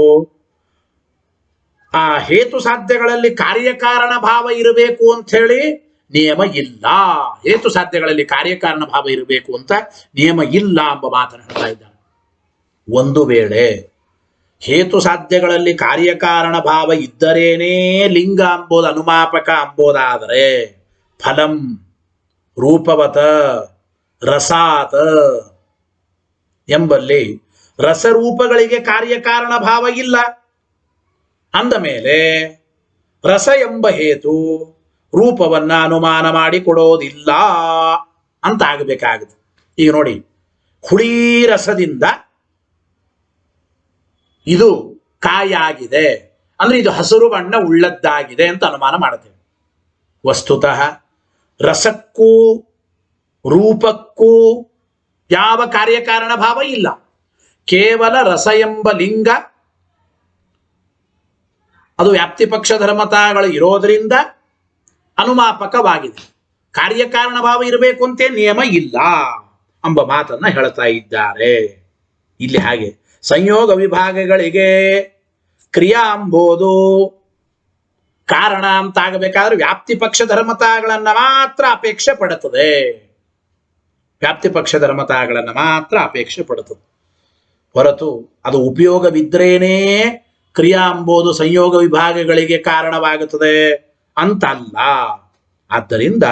ಆ ಹೇತು ಸಾಧ್ಯಗಳಲ್ಲಿ ಕಾರ್ಯಕಾರಣ ಭಾವ ಇರಬೇಕು ಅಂತ ಹೇಳಿ ನಿಯಮ ಇಲ್ಲ. ಹೇತು ಸಾಧ್ಯಗಳಲ್ಲಿ ಕಾರ್ಯಕಾರಣ ಭಾವ ಇರಬೇಕು ಅಂತ ನಿಯಮ ಇಲ್ಲ ಎಂಬ ಮಾತನ್ನು ಹೇಳ್ತಾ ಇದ್ದಾನೆ. ಒಂದು ವೇಳೆ ಹೇತು ಸಾಧ್ಯಗಳಲ್ಲಿ ಕಾರ್ಯಕಾರಣ ಭಾವ ಇದ್ದರೇನೇ ಲಿಂಗ ಅಂಬೋದು ಅನುಮಾಪಕ ಅಂಬೋದಾದರೆ ಫಲಂ ರೂಪವತ ರಸಾತ ಎಂಬಲ್ಲಿ ರಸರೂಪಗಳಿಗೆ ಕಾರ್ಯಕಾರಣ ಭಾವ ಇಲ್ಲ ಅಂದ ಮೇಲೆ ರಸ ಎಂಬ ಹೇತು ರೂಪವನ್ನ ಅನುಮಾನ ಮಾಡಿ ಕೊಡೋದಿಲ್ಲ ಅಂತ ಆಗಬೇಕಾಗುತ್ತೆ. ಈಗ ನೋಡಿ, ಹುಳಿ ರಸದಿಂದ ಇದು ಕಾಯಾಗಿದೆ ಅಂದ್ರೆ ಇದು ಹಸಿರು ಬಣ್ಣ ಉಳ್ಳದ್ದಾಗಿದೆ ಅಂತ ಅನುಮಾನ ಮಾಡುತ್ತೇವೆ. ವಸ್ತುತಃ ರಸಕ್ಕೂ ರೂಪಕ್ಕೂ ಯಾವ ಕಾರ್ಯಕಾರಣ ಭಾವ ಇಲ್ಲ. ಕೇವಲ ರಸ ಎಂಬ ಲಿಂಗ ಅದು ವ್ಯಾಪ್ತಿ ಪಕ್ಷ ಧರ್ಮತಾಗಳು ಇರೋದರಿಂದ ಅನುಮಾಪಕವಾಗಿದೆ. ಕಾರ್ಯಕಾರಣ ಭಾವ ಇರಬೇಕು ಅಂತ ನಿಯಮ ಇಲ್ಲ ಎಂಬ ಮಾತನ್ನ ಹೇಳ್ತಾ ಇದ್ದಾರೆ. ಇಲ್ಲಿ ಹಾಗೆ ಸಂಯೋಗ ವಿಭಾಗಗಳಿಗೆ ಕ್ರಿಯಾ ಎಂಬುದು ಕಾರಣ ಅಂತ ಆಗಬೇಕಾದ್ರೆ ವ್ಯಾಪ್ತಿ ಪಕ್ಷ ಧರ್ಮತಾಗಳನ್ನ ಮಾತ್ರ ಅಪೇಕ್ಷೆ ಪಡುತ್ತದೆ. ವ್ಯಾಪ್ತಿ ಪಕ್ಷ ಧರ್ಮತಾಗಳನ್ನ ಮಾತ್ರ ಅಪೇಕ್ಷೆ ಪಡುತ್ತದೆ ಹೊರತು ಅದು ಉಪಯೋಗವಿದ್ರೇನೇ ಕ್ರಿಯಾ ಎಂಬುದು ಸಂಯೋಗ ವಿಭಾಗಗಳಿಗೆ ಕಾರಣವಾಗುತ್ತದೆ ಅಂತಲ್ಲ. ಆದ್ದರಿಂದ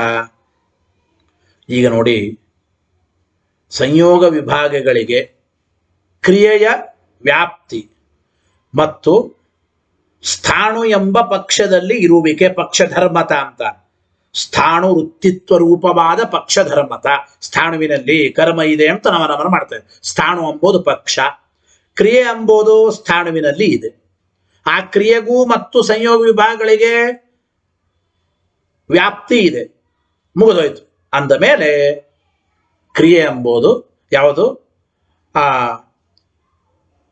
ಈಗ ನೋಡಿ, ಸಂಯೋಗ ವಿಭಾಗಗಳಿಗೆ ಕ್ರಿಯೆಯ ವ್ಯಾಪ್ತಿ ಮತ್ತು ಸ್ಥಾಣು ಎಂಬ ಪಕ್ಷದಲ್ಲಿ ಇರುವಿಕೆ ಪಕ್ಷಧರ್ಮತ ಅಂತ. ಸ್ಥಾಣು ವೃತ್ತಿತ್ವ ರೂಪವಾದ ಪಕ್ಷಧರ್ಮತ. ಸ್ಥಾಣುವಿನಲ್ಲಿ ಕರ್ಮ ಇದೆ ಅಂತ ನಾವು ನಮನ ಮಾಡ್ತೇವೆ. ಸ್ಥಾಣು ಎಂಬುದು ಪಕ್ಷ, ಕ್ರಿಯೆ ಎಂಬುದು ಸ್ಥಾಣುವಿನಲ್ಲಿ ಇದೆ. ಆ ಕ್ರಿಯೆಗೂ ಮತ್ತು ಸಂಯೋಗ ವಿಭಾಗಗಳಿಗೆ ವ್ಯಾಪ್ತಿ ಇದೆ, ಮುಗಿದೋಯ್ತು. ಅಂದ ಮೇಲೆ ಕ್ರಿಯೆ ಎಂಬುದು ಯಾವುದು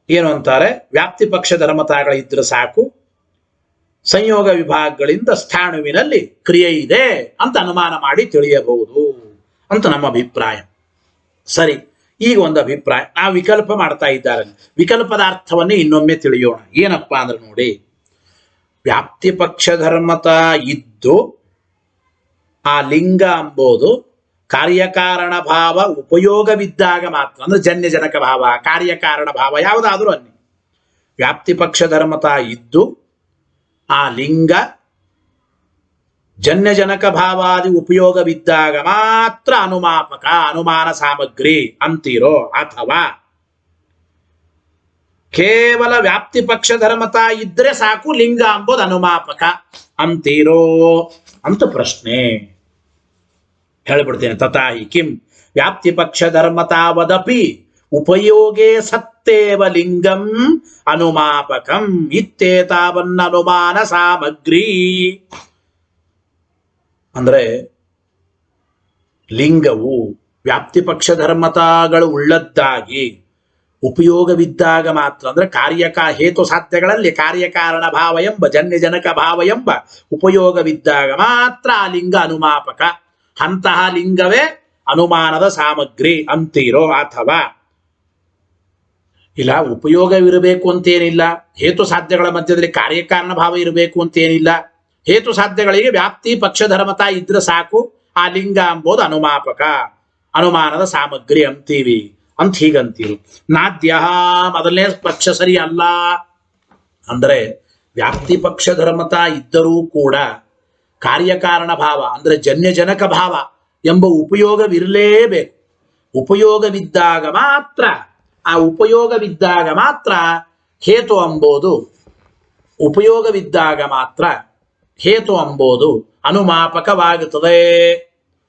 ಏನು ಅಂತಾರೆ, ವ್ಯಾಪ್ತಿ ಪಕ್ಷ ಧರ್ಮತಾಗಳಿದ್ರೆ ಸಾಕು, ಸಂಯೋಗ ವಿಭಾಗಗಳಿಂದ ಸ್ಥಾಣುವಿನಲ್ಲಿ ಕ್ರಿಯೆ ಇದೆ ಅಂತ ಅನುಮಾನ ಮಾಡಿ ತಿಳಿಯಬಹುದು ಅಂತ ನಮ್ಮ ಅಭಿಪ್ರಾಯ. ಸರಿ, ಈಗ ಒಂದು ಅಭಿಪ್ರಾಯ ನಾವು ವಿಕಲ್ಪ ಮಾಡ್ತಾ ಇದ್ದಾರೆ. ವಿಕಲ್ಪದ ಅರ್ಥವನ್ನೇ ಇನ್ನೊಮ್ಮೆ ತಿಳಿಯೋಣ. ಏನಪ್ಪಾ ಅಂದ್ರೆ ನೋಡಿ, ವ್ಯಾಪ್ತಿ ಪಕ್ಷ ಧರ್ಮತ ಇದ್ದು ಆ ಲಿಂಗ ಎಂಬುದು ಕಾರ್ಯಕಾರಣ ಭಾವ ಉಪಯೋಗವಿದ್ದಾಗ ಮಾತ್ರ, ಅಂದ್ರೆ ಜನ್ಯ ಜನಕ ಭಾವ ಕಾರ್ಯಕಾರಣ ಭಾವ ಯಾವುದಾದ್ರೂ ಅನ್ನಿ, ವ್ಯಾಪ್ತಿ ಪಕ್ಷ ಧರ್ಮತ ಇದ್ದು ಆ ಲಿಂಗ ಜನ್ಯ ಜನಕ ಭಾವಾದಿ ಉಪಯೋಗವಿದ್ದಾಗ ಮಾತ್ರ ಅನುಮಾಪಕ ಅನುಮಾನ ಸಾಮಗ್ರಿ ಅಂತೀರೋ, ಅಥವಾ ಕೇವಲ ವ್ಯಾಪ್ತಿ ಪಕ್ಷ ಧರ್ಮತ ಇದ್ರೆ ಸಾಕು ಲಿಂಗ ಎಂಬುದು ಅನುಮಾಪಕ ಅಂತೀರೋ ಅಂತ ಪ್ರಶ್ನೆ. ಹೇಳಿಬಿಡ್ತೇನೆ. ತಥಾಹಿ ಕಿಂ ವ್ಯಾಪ್ತಿ ಪಕ್ಷ ಧರ್ಮತಾವದಪಿ ಉಪಯೋಗೇ ಸತ್ತೇವ ಲಿಂಗಂ ಅನುಮಾಪಕಂ ಇತ್ತೇತಾವನ್ನ ಅನುಮಾನ ಸಾಮಗ್ರಿ. ಅಂದ್ರೆ ಲಿಂಗವು ವ್ಯಾಪ್ತಿ ಪಕ್ಷ ಧರ್ಮತಾಗಳು ಉಳ್ಳದ್ದಾಗಿ ಉಪಯೋಗವಿದ್ದಾಗ ಮಾತ್ರ, ಅಂದ್ರೆ ಹೇತು ಸಾಧ್ಯಗಳಲ್ಲಿ ಕಾರ್ಯಕಾರಣ ಭಾವ ಎಂಬ ಜನ್ಯ ಜನಕ ಭಾವ ಎಂಬ ಉಪಯೋಗವಿದ್ದಾಗ ಮಾತ್ರ ಆ ಲಿಂಗ ಅನುಮಾಪಕ. ಅಂತಹ ಲಿಂಗವೇ ಅನುಮಾನದ ಸಾಮಗ್ರಿ ಅಂತೀರೋ, ಅಥವಾ ಇಲ್ಲ ಉಪಯೋಗವಿರಬೇಕು ಅಂತೇನಿಲ್ಲ, ಹೇತು ಸಾಧ್ಯಗಳ ಮಧ್ಯದಲ್ಲಿ ಕಾರ್ಯಕಾರಣ ಭಾವ ಇರಬೇಕು ಅಂತೇನಿಲ್ಲ, ಹೇತು ಸಾಧ್ಯಗಳಿಗೆ ವ್ಯಾಪ್ತಿ ಪಕ್ಷ ಧರ್ಮತಾ ಇದ್ರೆ ಸಾಕು ಆ ಲಿಂಗ ಎಂಬುದು ಅನುಮಾಪಕ ಅನುಮಾನದ ಸಾಮಗ್ರಿ ಅಂತೀವಿ ಅಂತ ಹೀಗಂತೀವಿ. ನಾದ್ಯ ಮೊದಲನೇ ಪಕ್ಷ ಸರಿ ಅಲ್ಲ. ಅಂದ್ರೆ ವ್ಯಾಪ್ತಿ ಪಕ್ಷ ಧರ್ಮತಾ ಇದ್ದರೂ ಕೂಡ ಕಾರ್ಯಕಾರಣ ಭಾವ ಅಂದ್ರೆ ಜನ್ಯ ಜನಕ ಭಾವ ಎಂಬ ಉಪಯೋಗವಿರಲೇಬೇಕು. ಉಪಯೋಗವಿದ್ದಾಗ ಮಾತ್ರ ಹೇತು ಎಂಬುದು ಅನುಮಾಪಕವಾಗುತ್ತದೆ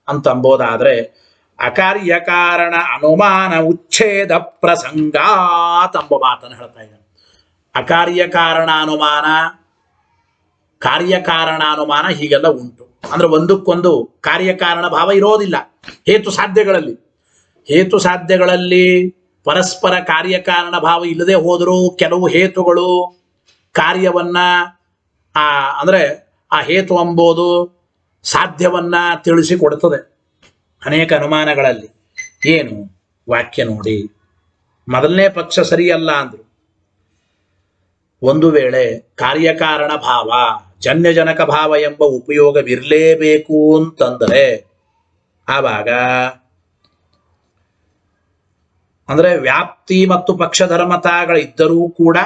ಅಂತ ಅಂಬೋದಾದ್ರೆ ಅಕಾರ್ಯ ಕಾರಣ ಅನುಮಾನ ಉಚ್ಛೇದ ಪ್ರಸಂಗಾತ್ ಎಂಬ ಮಾತನ್ನು ಹೇಳ್ತಾ ಇದ್ದಾನೆ. ಅಕಾರ್ಯ ಕಾರಣ ಅನುಮಾನ, ಕಾರ್ಯಕಾರಣ ಅನುಮಾನ ಹೀಗೆಲ್ಲ ಉಂಟು. ಅಂದ್ರೆ ಒಂದಕ್ಕೊಂದು ಕಾರ್ಯಕಾರಣ ಭಾವ ಇರೋದಿಲ್ಲ ಹೇತು ಸಾಧ್ಯಗಳಲ್ಲಿ. ಹೇತು ಸಾಧ್ಯಗಳಲ್ಲಿ ಪರಸ್ಪರ ಕಾರ್ಯಕಾರಣ ಭಾವ ಇಲ್ಲದೆ ಹೋದರೂ ಕೆಲವು ಹೇತುಗಳು ಕಾರ್ಯವನ್ನ ಅಂದ್ರೆ ಆ ಹೇತು ಎಂಬುದು ಸಾಧ್ಯವನ್ನ ತಿಳಿಸಿಕೊಡುತ್ತದೆ ಅನೇಕ ಅನುಮಾನಗಳಲ್ಲಿ. ಏನು ವಾಕ್ಯ ನೋಡಿ, ಮೊದಲನೇ ಪಕ್ಷ ಸರಿಯಲ್ಲ ಅಂದ್ರು. ಒಂದು ವೇಳೆ ಕಾರ್ಯಕಾರಣ ಭಾವ ಜನ್ಯಜನಕ ಭಾವ ಎಂಬ ಉಪಯೋಗವಿರಲೇಬೇಕು ಅಂತಂದರೆ ಆವಾಗ ಅಂದ್ರೆ ವ್ಯಾಪ್ತಿ ಮತ್ತು ಪಕ್ಷಧರ್ಮತಾಗಳಿದ್ದರೂ ಕೂಡ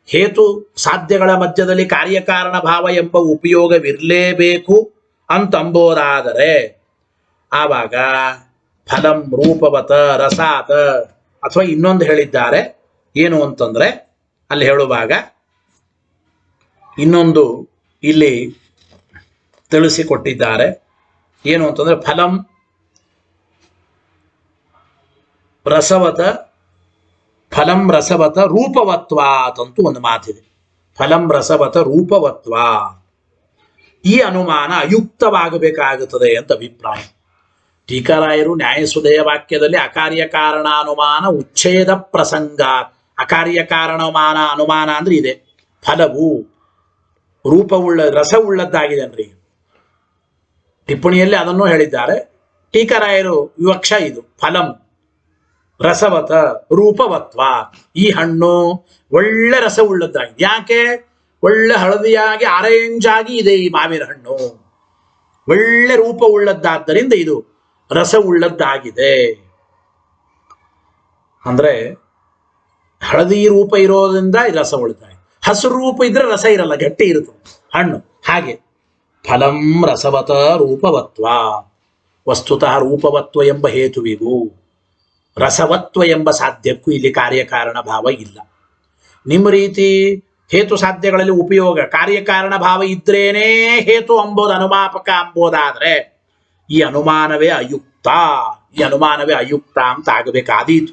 ಹೇತು ಸಾಧ್ಯಗಳ ಮಧ್ಯದಲ್ಲಿ ಕಾರ್ಯಕಾರಣ ಭಾವ ಎಂಬ ಉಪಯೋಗವಿರಲೇಬೇಕು ಅಂತಂಬೋದಾದರೆ ಆವಾಗ ಫಲಂ ರೂಪವತ ರಸಾತ, ಅಥವಾ ಇನ್ನೊಂದು ಹೇಳಿದ್ದಾರೆ ಏನು ಅಂತಂದ್ರೆ ಅಲ್ಲಿ ಹೇಳುವಾಗ ಇನ್ನೊಂದು ಇಲ್ಲಿ ತಿಳಿಸಿಕೊಟ್ಟಿದ್ದಾರೆ ಏನು ಅಂತಂದ್ರೆ ಫಲಂ ರಸವತ ರೂಪವತ್ವಾತ್ ಅಂತೂ ಒಂದು ಮಾತಿದೆ. ಫಲಂ ರಸವತ ರೂಪವತ್ವ, ಈ ಅನುಮಾನ ಅಯುಕ್ತವಾಗಬೇಕಾಗುತ್ತದೆ ಅಂತ ಅಭಿಪ್ರಾಯ. ಟೀಕಾರಾಯರು ನ್ಯಾಯಸುಧೆಯ ವಾಕ್ಯದಲ್ಲಿ ಅಕಾರ್ಯ ಕಾರಣಾನುಮಾನ ಉಚ್ಛೇದ ಪ್ರಸಂಗ, ಅಕಾರ್ಯ ಕಾರಣಮಾನ ಅನುಮಾನ ಅಂದ್ರೆ ಇದೆ. ಫಲವು ರೂಪವುಳ್ಳ ರಸವುಳ್ಳದ್ದಾಗಿದೆ ಅನ್ರಿ. ಟಿಪ್ಪಣಿಯಲ್ಲಿ ಅದನ್ನು ಹೇಳಿದ್ದಾರೆ. ಟೀಕಾರಾಯರು ವಿವಕ್ಷ ಇದು. ಫಲಂ ರಸವತ ರೂಪವತ್ವ, ಈ ಹಣ್ಣು ಒಳ್ಳೆ ರಸವುಳ್ಳದ್ದಾಗಿದೆ. ಯಾಕೆ? ಒಳ್ಳೆ ಹಳದಿಯಾಗಿ ಆರೆಂಜ್ ಆಗಿ ಇದೆ ಈ ಮಾವಿನ ಹಣ್ಣು, ಒಳ್ಳೆ ರೂಪವುಳ್ಳದ್ದಾದ್ದರಿಂದ ಇದು ರಸವುಳ್ಳದ್ದಾಗಿದೆ. ಅಂದ್ರೆ ಹಳದಿ ರೂಪ ಇರೋದ್ರಿಂದ ರಸ ಉಳಿತಾಯಿ, ಹಸಿರು ರೂಪ ಇದ್ರೆ ರಸ ಇರಲ್ಲ, ಗಟ್ಟಿ ಇರುತ್ತೆ ಹಣ್ಣು. ಹಾಗೆ ಫಲಂ ರಸವತ ರೂಪವತ್ವ, ವಸ್ತುತಃ ರೂಪವತ್ವ ಎಂಬ ಹೇತುವಿಗೂ ರಸವತ್ವ ಎಂಬ ಸಾಧ್ಯಕ್ಕೂ ಇಲ್ಲಿ ಕಾರ್ಯಕಾರಣ ಭಾವ ಇಲ್ಲ. ನಿಮ್ಮ ರೀತಿ ಹೇತು ಸಾಧ್ಯಗಳಲ್ಲಿ ಉಪಯೋಗ ಕಾರ್ಯಕಾರಣ ಭಾವ ಇದ್ರೇನೇ ಹೇತು ಅಂಬೋದು ಅನುಮಾಪಕ ಅಂಬೋದಾದ್ರೆ ಈ ಅನುಮಾನವೇ ಅಯುಕ್ತ, ಈ ಅನುಮಾನವೇ ಅಯುಕ್ತ ಅಂತ ಆಗಬೇಕಾದೀತು.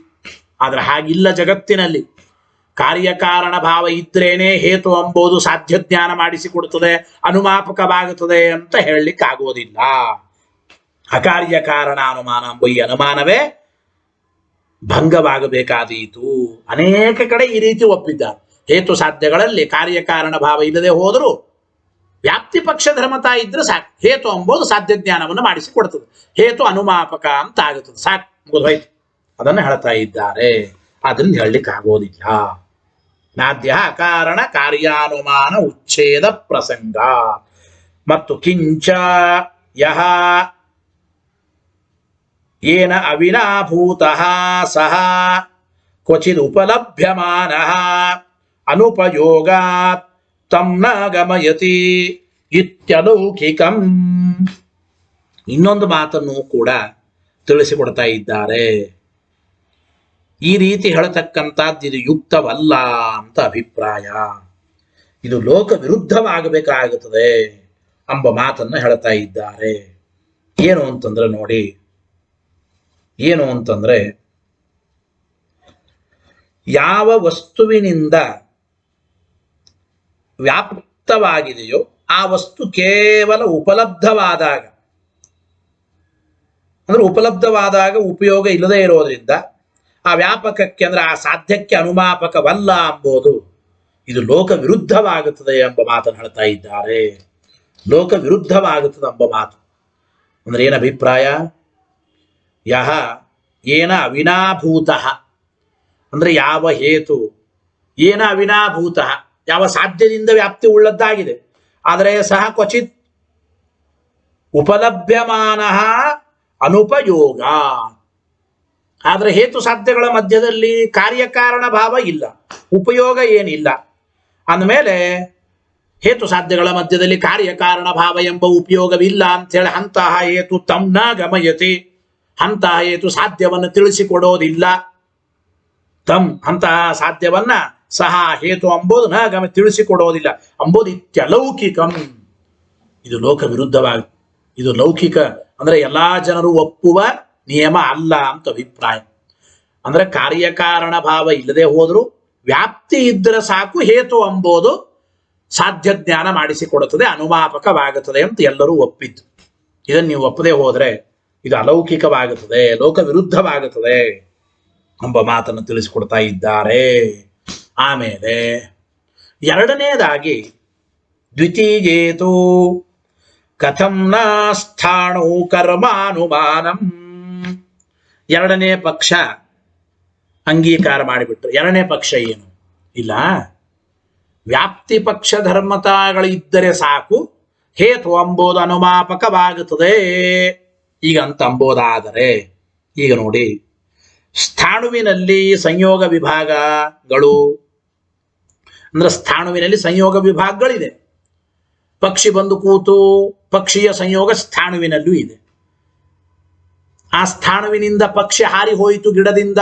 ಆದ್ರೆ ಹಾಗಿಲ್ಲ ಜಗತ್ತಿನಲ್ಲಿ. ಕಾರ್ಯಕಾರಣ ಭಾವ ಇದ್ರೇನೆ ಹೇತು ಎಂಬುದು ಸಾಧ್ಯ ಜ್ಞಾನ ಮಾಡಿಸಿಕೊಡುತ್ತದೆ, ಅನುಮಾಪಕವಾಗುತ್ತದೆ ಅಂತ ಹೇಳಲಿಕ್ಕೆ ಆಗೋದಿಲ್ಲ. ಅಕಾರ್ಯ ಕಾರಣ ಅನುಮಾನ ಎಂಬ ಈ ಅನುಮಾನವೇ ಭಂಗವಾಗಬೇಕಾದೀತು. ಅನೇಕ ಕಡೆ ಈ ರೀತಿ ಒಪ್ಪಿದ್ದಾರೆ. ಹೇತು ಸಾಧ್ಯಗಳಲ್ಲಿ ಕಾರ್ಯಕಾರಣ ಭಾವ ಇಲ್ಲದೆ ಹೋದರೂ ವ್ಯಾಪ್ತಿ ಪಕ್ಷ ಧರ್ಮತಾ ಇದ್ರೆ ಸಾಕು, ಹೇತು ಎಂಬುದು ಸಾಧ್ಯ ಜ್ಞಾನವನ್ನು ಮಾಡಿಸಿಕೊಡ್ತದೆ, ಹೇತು ಅನುಮಾಪಕ ಅಂತ ಆಗುತ್ತದೆ, ಸಾಕು ಮುಗಿದೋಯ್ತು. ಅದನ್ನು ಹೇಳ್ತಾ ಇದ್ದಾರೆ. ಅದರಿಂದ ಹೇಳಲಿಕ್ಕೆ ಆಗೋದಿಲ್ಲ. ನಾದ್ಯ ಕಾರಣ ಕಾರ್ಯಾನುಮಾನ ಉಚ್ಛೇದ ಪ್ರಸಂಗ ಮತ್ತು ಕಿಂಚ ಯಹ ಏನ ಅವಿನಾಭೂತಃ ಸಹ ಕ್ವಚಿದ್ ಉಪಲಭ್ಯಮಾನಃ ಅನುಪಯೋಗಾತ್ ತಂ ನ ಗಮಯತಿ ಇತ್ಯಲೌಕಿಕಂ. ಇನ್ನೊಂದು ಮಾತನ್ನು ಕೂಡ ತಿಳಿಸಿಕೊಡ್ತಾ ಇದ್ದಾರೆ. ಈ ರೀತಿ ಹೇಳತಕ್ಕಂಥದ್ದು ಇದು ಯುಕ್ತವಲ್ಲ ಅಂತ ಅಭಿಪ್ರಾಯ. ಇದು ಲೋಕ ವಿರುದ್ಧವಾಗಬೇಕಾಗುತ್ತದೆ ಎಂಬ ಮಾತನ್ನು ಹೇಳ್ತಾ ಇದ್ದಾರೆ. ಏನು ಅಂತಂದ್ರೆ ನೋಡಿ, ಏನು ಅಂತಂದ್ರೆ ಯಾವ ವಸ್ತುವಿನಿಂದ ವ್ಯಾಪ್ತವಾಗಿದೆಯೋ ಆ ವಸ್ತು ಕೇವಲ ಉಪಲಬ್ಧವಾದಾಗ, ಅಂದ್ರೆ ಉಪಲಬ್ಧವಾದಾಗ ಉಪಯೋಗ ಇಲ್ಲದೆ ಇರೋದ್ರಿಂದ ಆ ವ್ಯಾಪಕಕ್ಕೆ ಅಂದ್ರೆ ಆ ಸಾಧ್ಯಕ್ಕೆ ಅನುಮಾಪಕವಲ್ಲ ಎಂಬುದು ಇದು ಲೋಕ ವಿರುದ್ಧವಾಗುತ್ತದೆ ಎಂಬ ಮಾತನ್ನು ಹೇಳ್ತಾ ಇದ್ದಾರೆ. ಲೋಕ ವಿರುದ್ಧವಾಗುತ್ತದೆ ಎಂಬ ಮಾತು ಅಂದ್ರೆ ಏನು ಅಭಿಪ್ರಾಯ? ಯಹ ಏನ ಅವಿನಾಭೂತ ಅಂದ್ರೆ ಯಾವ ಹೇತು ಏನ ಅವಿನಾಭೂತ ಯಾವ ಸಾಧ್ಯದಿಂದ ವ್ಯಾಪ್ತಿ ಉಳ್ಳದ್ದಾಗಿದೆ, ಆದರೆ ಸಹ ಕ್ವಚಿತ್ ಉಪಲಭ್ಯಮಾನ ಅನುಪಯೋಗ, ಆದರೆ ಹೇತು ಸಾಧ್ಯಗಳ ಮಧ್ಯದಲ್ಲಿ ಕಾರ್ಯಕಾರಣ ಭಾವ ಇಲ್ಲ, ಉಪಯೋಗ ಏನಿಲ್ಲ ಅಂದಮೇಲೆ ಹೇತು ಸಾಧ್ಯಗಳ ಮಧ್ಯದಲ್ಲಿ ಕಾರ್ಯಕಾರಣ ಭಾವ ಎಂಬ ಉಪಯೋಗವಿಲ್ಲ ಅಂತೇಳಿ ಅಂತಹ ಹೇತು ತಮ್ನ ಗಮಯತಿ, ಅಂತಹ ಹೇತು ಸಾಧ್ಯವನ್ನು ತಿಳಿಸಿಕೊಡೋದಿಲ್ಲ. ತಮ್ ಅಂತಹ ಸಾಧ್ಯವನ್ನ ಸಹ ಹೇತು ಅಂಬೋದು ನ ಗಮ ತಿಳಿಸಿಕೊಡೋದಿಲ್ಲ ಅಂಬೋದು ಇತ್ಯಲೌಕಿಕಂ. ಇದು ಲೋಕ ವಿರುದ್ಧವಾಗಿ, ಇದು ಲೌಕಿಕ ಅಂದ್ರೆ ಎಲ್ಲಾ ಜನರು ಒಪ್ಪುವ ನಿಯಮ ಅಲ್ಲ ಅಂತ ಅಭಿಪ್ರಾಯ. ಅಂದ್ರೆ ಕಾರ್ಯಕಾರಣ ಭಾವ ಇಲ್ಲದೆ ಹೋದ್ರು ವ್ಯಾಪ್ತಿ ಇದ್ದರೆ ಸಾಕು ಹೇತು ಎಂಬುದು ಸಾಧ್ಯ ಜ್ಞಾನ ಮಾಡಿಸಿಕೊಡುತ್ತದೆ, ಅನುಮಾಪಕವಾಗುತ್ತದೆ ಅಂತ ಎಲ್ಲರೂ ಒಪ್ಪಿದ್ದು. ಇದನ್ನು ನೀವು ಒಪ್ಪದೆ ಹೋದ್ರೆ ಇದು ಅಲೌಕಿಕವಾಗುತ್ತದೆ, ಲೋಕ ವಿರುದ್ಧವಾಗುತ್ತದೆ ಎಂಬ ಮಾತನ್ನು ತಿಳಿಸಿಕೊಡ್ತಾ ಇದ್ದಾರೆ. ಆಮೇಲೆ ಎರಡನೇದಾಗಿ ದ್ವಿತೀಯೇತು ಕಥಂ ನ ಸ್ಥಾಣು ಕರ್ಮಾನುಮಾನಂ, ಎರಡನೇ ಪಕ್ಷ ಅಂಗೀಕಾರ ಮಾಡಿಬಿಟ್ರು. ಎರಡನೇ ಪಕ್ಷ ಏನು ಇಲ್ಲ, ವ್ಯಾಪ್ತಿ ಪಕ್ಷ ಧರ್ಮತಾಗಳಿದ್ದರೆ ಸಾಕು ಹೇತು ಅಂಬೋದು ಅನುಮಾಪಕವಾಗುತ್ತದೆ ಈಗ ಅಂತ ಅಂಬೋದಾದರೆ, ಈಗ ನೋಡಿ ಸ್ಥಾಣುವಿನಲ್ಲಿ ಸಂಯೋಗ ವಿಭಾಗಗಳು ಅಂದ್ರೆ ಸ್ಥಾಣುವಿನಲ್ಲಿ ಸಂಯೋಗ ವಿಭಾಗಗಳಿದೆ. ಪಕ್ಷಿ ಬಂದು ಕೂತು ಪಕ್ಷಿಯ ಸಂಯೋಗ ಸ್ಥಾಣುವಿನಲ್ಲೂ ಇದೆ. ಆ ಸ್ಥಾಣುವಿನಿಂದ ಪಕ್ಷಿ ಹಾರಿ ಹೋಯಿತು ಗಿಡದಿಂದ,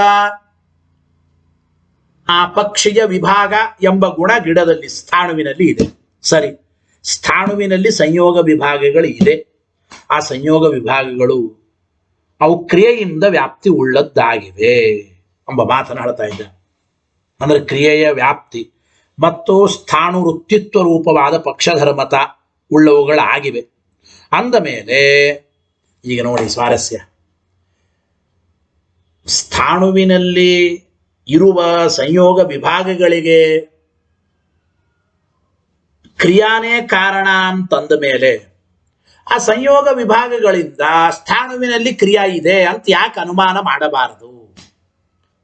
ಆ ಪಕ್ಷಿಯ ವಿಭಾಗ ಎಂಬ ಗುಣ ಗಿಡದಲ್ಲಿ ಸ್ಥಾಣುವಿನಲ್ಲಿ ಇದೆ. ಸರಿ, ಸ್ಥಾಣುವಿನಲ್ಲಿ ಸಂಯೋಗ ವಿಭಾಗಗಳು ಇದೆ. ಆ ಸಂಯೋಗ ವಿಭಾಗಗಳು ಅವು ಕ್ರಿಯೆಯಿಂದ ವ್ಯಾಪ್ತಿ ಉಳ್ಳದ್ದಾಗಿವೆ ಎಂಬ ಮಾತನಾಡ್ತಾ ಇದ್ದ. ಅಂದ್ರೆ ಕ್ರಿಯೆಯ ವ್ಯಾಪ್ತಿ ಮತ್ತು ಸ್ಥಾಣು ವೃತ್ತಿತ್ವ ರೂಪವಾದ ಪಕ್ಷಧರ್ಮತ ಉಳ್ಳವುಗಳಾಗಿವೆ. ಅಂದ ಮೇಲೆ ಈಗ ನೋಡಿ ಸ್ವಾರಸ್ಯ, ಸ್ಥಾಣುವಿನಲ್ಲಿ ಇರುವ ಸಂಯೋಗ ವಿಭಾಗಗಳಿಗೆ ಕ್ರಿಯಾನೇ ಕಾರಣ ಅಂತಂದ ಮೇಲೆ ಆ ಸಂಯೋಗ ವಿಭಾಗಗಳಿಂದ ಸ್ಥಾಣುವಿನಲ್ಲಿ ಕ್ರಿಯಾ ಇದೆ ಅಂತ ಯಾಕೆ ಅನುಮಾನ ಮಾಡಬಾರದು?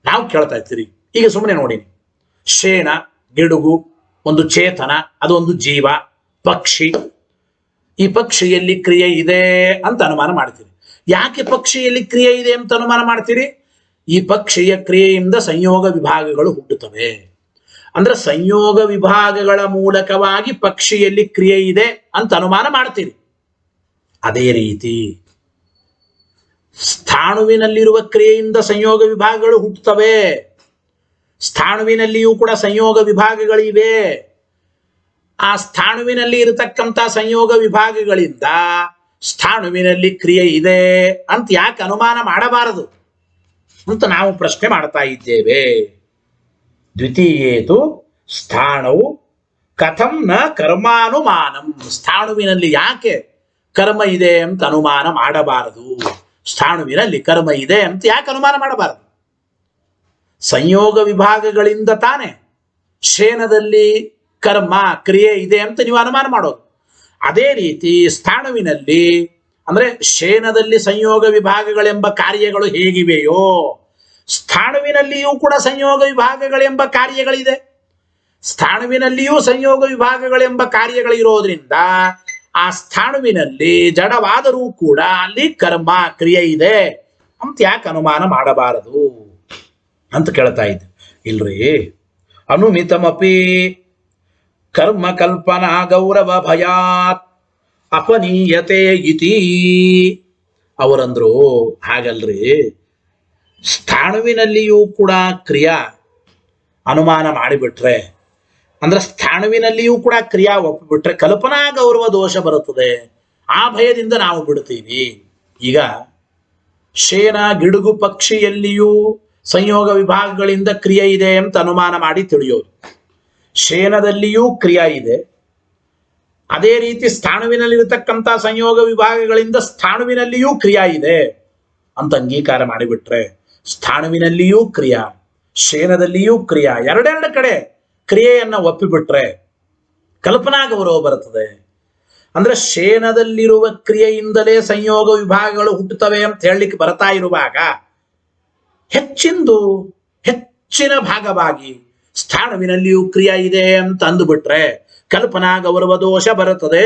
ನಾವು ಕೇಳ್ತಾ ಇರ್ತೀರಿ. ಈಗ ಸುಮ್ಮನೆ ನೋಡಿ, ಶೇಣ, ಗಿಡುಗು ಒಂದು ಚೇತನ, ಅದೊಂದು ಜೀವ, ಪಕ್ಷಿ. ಈ ಪಕ್ಷಿಯಲ್ಲಿ ಕ್ರಿಯೆ ಇದೆ ಅಂತ ಅನುಮಾನ ಮಾಡ್ತೀರಿ. ಯಾಕೆ ಪಕ್ಷಿಯಲ್ಲಿ ಕ್ರಿಯೆ ಇದೆ ಅಂತ ಅನುಮಾನ ಮಾಡ್ತೀರಿ? ಈ ಪಕ್ಷಿಯ ಕ್ರಿಯೆಯಿಂದ ಸಂಯೋಗ ವಿಭಾಗಗಳು ಹುಟ್ಟುತ್ತವೆ. ಅಂದ್ರೆ ಸಂಯೋಗ ವಿಭಾಗಗಳ ಮೂಲಕವಾಗಿ ಪಕ್ಷಿಯಲ್ಲಿ ಕ್ರಿಯೆ ಇದೆ ಅಂತ ಅನುಮಾನ ಮಾಡ್ತೀರಿ. ಅದೇ ರೀತಿ ಸ್ಥಾಣುವಿನಲ್ಲಿರುವ ಕ್ರಿಯೆಯಿಂದ ಸಂಯೋಗ ವಿಭಾಗಗಳು ಹುಟ್ಟುತ್ತವೆ. ಸ್ಥಾಣುವಿನಲ್ಲಿಯೂ ಕೂಡ ಸಂಯೋಗ ವಿಭಾಗಗಳಿವೆ. ಆ ಸ್ಥಾಣುವಿನಲ್ಲಿ ಇರತಕ್ಕಂಥ ಸಂಯೋಗ ವಿಭಾಗಗಳಿಂದ ಸ್ಥಾಣುವಿನಲ್ಲಿ ಕ್ರಿಯೆ ಇದೆ ಅಂತ ಯಾಕೆ ಅನುಮಾನ ಮಾಡಬಾರದು ಅಂತ ನಾವು ಪ್ರಶ್ನೆ ಮಾಡ್ತಾ ಇದ್ದೇವೆ. ದ್ವಿತೀಯೇತು ಸ್ಥಾಣವು ಕಥಂ ನ ಕರ್ಮಾನುಮಾನಂ, ಸ್ಥಾಣುವಿನಲ್ಲಿ ಯಾಕೆ ಕರ್ಮ ಇದೆ ಅಂತ ಅನುಮಾನ ಮಾಡಬಾರದು? ಸ್ಥಾಣುವಿನಲ್ಲಿ ಕರ್ಮ ಇದೆ ಅಂತ ಯಾಕೆ ಅನುಮಾನ ಮಾಡಬಾರದು? ಸಂಯೋಗ ವಿಭಾಗಗಳಿಂದ ತಾನೆ ಶೇನದಲ್ಲಿ ಕರ್ಮ ಕ್ರಿಯೆ ಇದೆ ಅಂತ ನೀವು ಅನುಮಾನ ಮಾಡೋದು. ಅದೇ ರೀತಿ ಸ್ಥಾಣುವಿನಲ್ಲಿ ಅಂದ್ರೆ ಶೇನದಲ್ಲಿ ಸಂಯೋಗ ವಿಭಾಗಗಳೆಂಬ ಕಾರ್ಯಗಳು ಹೇಗಿವೆಯೋ ಸ್ಥಾಣುವಿನಲ್ಲಿಯೂ ಕೂಡ ಸಂಯೋಗ ವಿಭಾಗಗಳೆಂಬ ಕಾರ್ಯಗಳಿದೆ. ಸ್ಥಾಣುವಿನಲ್ಲಿಯೂ ಸಂಯೋಗ ವಿಭಾಗಗಳೆಂಬ ಕಾರ್ಯಗಳಿರೋದ್ರಿಂದ ಆ ಸ್ಥಾಣುವಿನಲ್ಲಿ ಜಡವಾದರೂ ಕೂಡ ಅಲ್ಲಿ ಕರ್ಮ ಕ್ರಿಯೆ ಇದೆ ಅಂತ ಯಾಕೆ ಅನುಮಾನ ಮಾಡಬಾರದು ಅಂತ ಕೇಳ್ತಾ ಇದ್ದೆ. ಇಲ್ರಿ, ಅನುಮಿತಮಪಿ ಕರ್ಮ ಕಲ್ಪನಾ ಗೌರವ ಭಯಾತ್ ಅಪನೀಯತೆ ಇತಿ. ಅವರಂದ್ರು ಹಾಗಲ್ರಿ, ಸ್ಥಾಣುವಿನಲ್ಲಿಯೂ ಕೂಡ ಕ್ರಿಯಾ ಅನುಮಾನ ಮಾಡಿಬಿಟ್ರೆ ಅಂದ್ರೆ ಸ್ಥಾಣುವಿನಲ್ಲಿಯೂ ಕೂಡ ಕ್ರಿಯಾ ಒಪ್ಪಿಬಿಟ್ರೆ ಕಲ್ಪನಾ ಗೌರವ ದೋಷ ಬರುತ್ತದೆ. ಆ ಭಯದಿಂದ ನಾವು ಬಿಡ್ತೀವಿ. ಈಗ ಶೇನ, ಗಿಡುಗು, ಪಕ್ಷಿಯಲ್ಲಿಯೂ ಸಂಯೋಗ ವಿಭಾಗಗಳಿಂದ ಕ್ರಿಯೆ ಇದೆ ಅಂತ ಅನುಮಾನ ಮಾಡಿ ತಿಳಿಯೋದು. ಶೇನದಲ್ಲಿಯೂ ಕ್ರಿಯಾ ಇದೆ. ಅದೇ ರೀತಿ ಸ್ಥಾಣುವಿನಲ್ಲಿರತಕ್ಕಂಥ ಸಂಯೋಗ ವಿಭಾಗಗಳಿಂದ ಸ್ಥಾಣುವಿನಲ್ಲಿಯೂ ಕ್ರಿಯಾ ಇದೆ ಅಂತ ಅಂಗೀಕಾರ ಮಾಡಿಬಿಟ್ರೆ ಸ್ಥಾಣುವಿನಲ್ಲಿಯೂ ಕ್ರಿಯಾ, ಶೇನದಲ್ಲಿಯೂ ಕ್ರಿಯಾ, ಎರಡೆರಡು ಕಡೆ ಕ್ರಿಯೆಯನ್ನ ಒಪ್ಪಿಬಿಟ್ರೆ ಕಲ್ಪನಾ ಗೌರವ ಬರುತ್ತದೆ. ಅಂದ್ರೆ ಶೇನದಲ್ಲಿರುವ ಕ್ರಿಯೆಯಿಂದಲೇ ಸಂಯೋಗ ವಿಭಾಗಗಳು ಹುಟ್ಟುತ್ತವೆ ಅಂತ ಹೇಳಲಿಕ್ಕೆ ಬರ್ತಾ ಇರುವಾಗ ಹೆಚ್ಚಿನ ಭಾಗವಾಗಿ ಸ್ಥಾಣುವಿನಲ್ಲಿಯೂ ಕ್ರಿಯೆ ಇದೆ ಅಂತ ಅಂದುಬಿಟ್ರೆ ಕಲ್ಪನಾ ಗೌರವ ದೋಷ ಬರುತ್ತದೆ.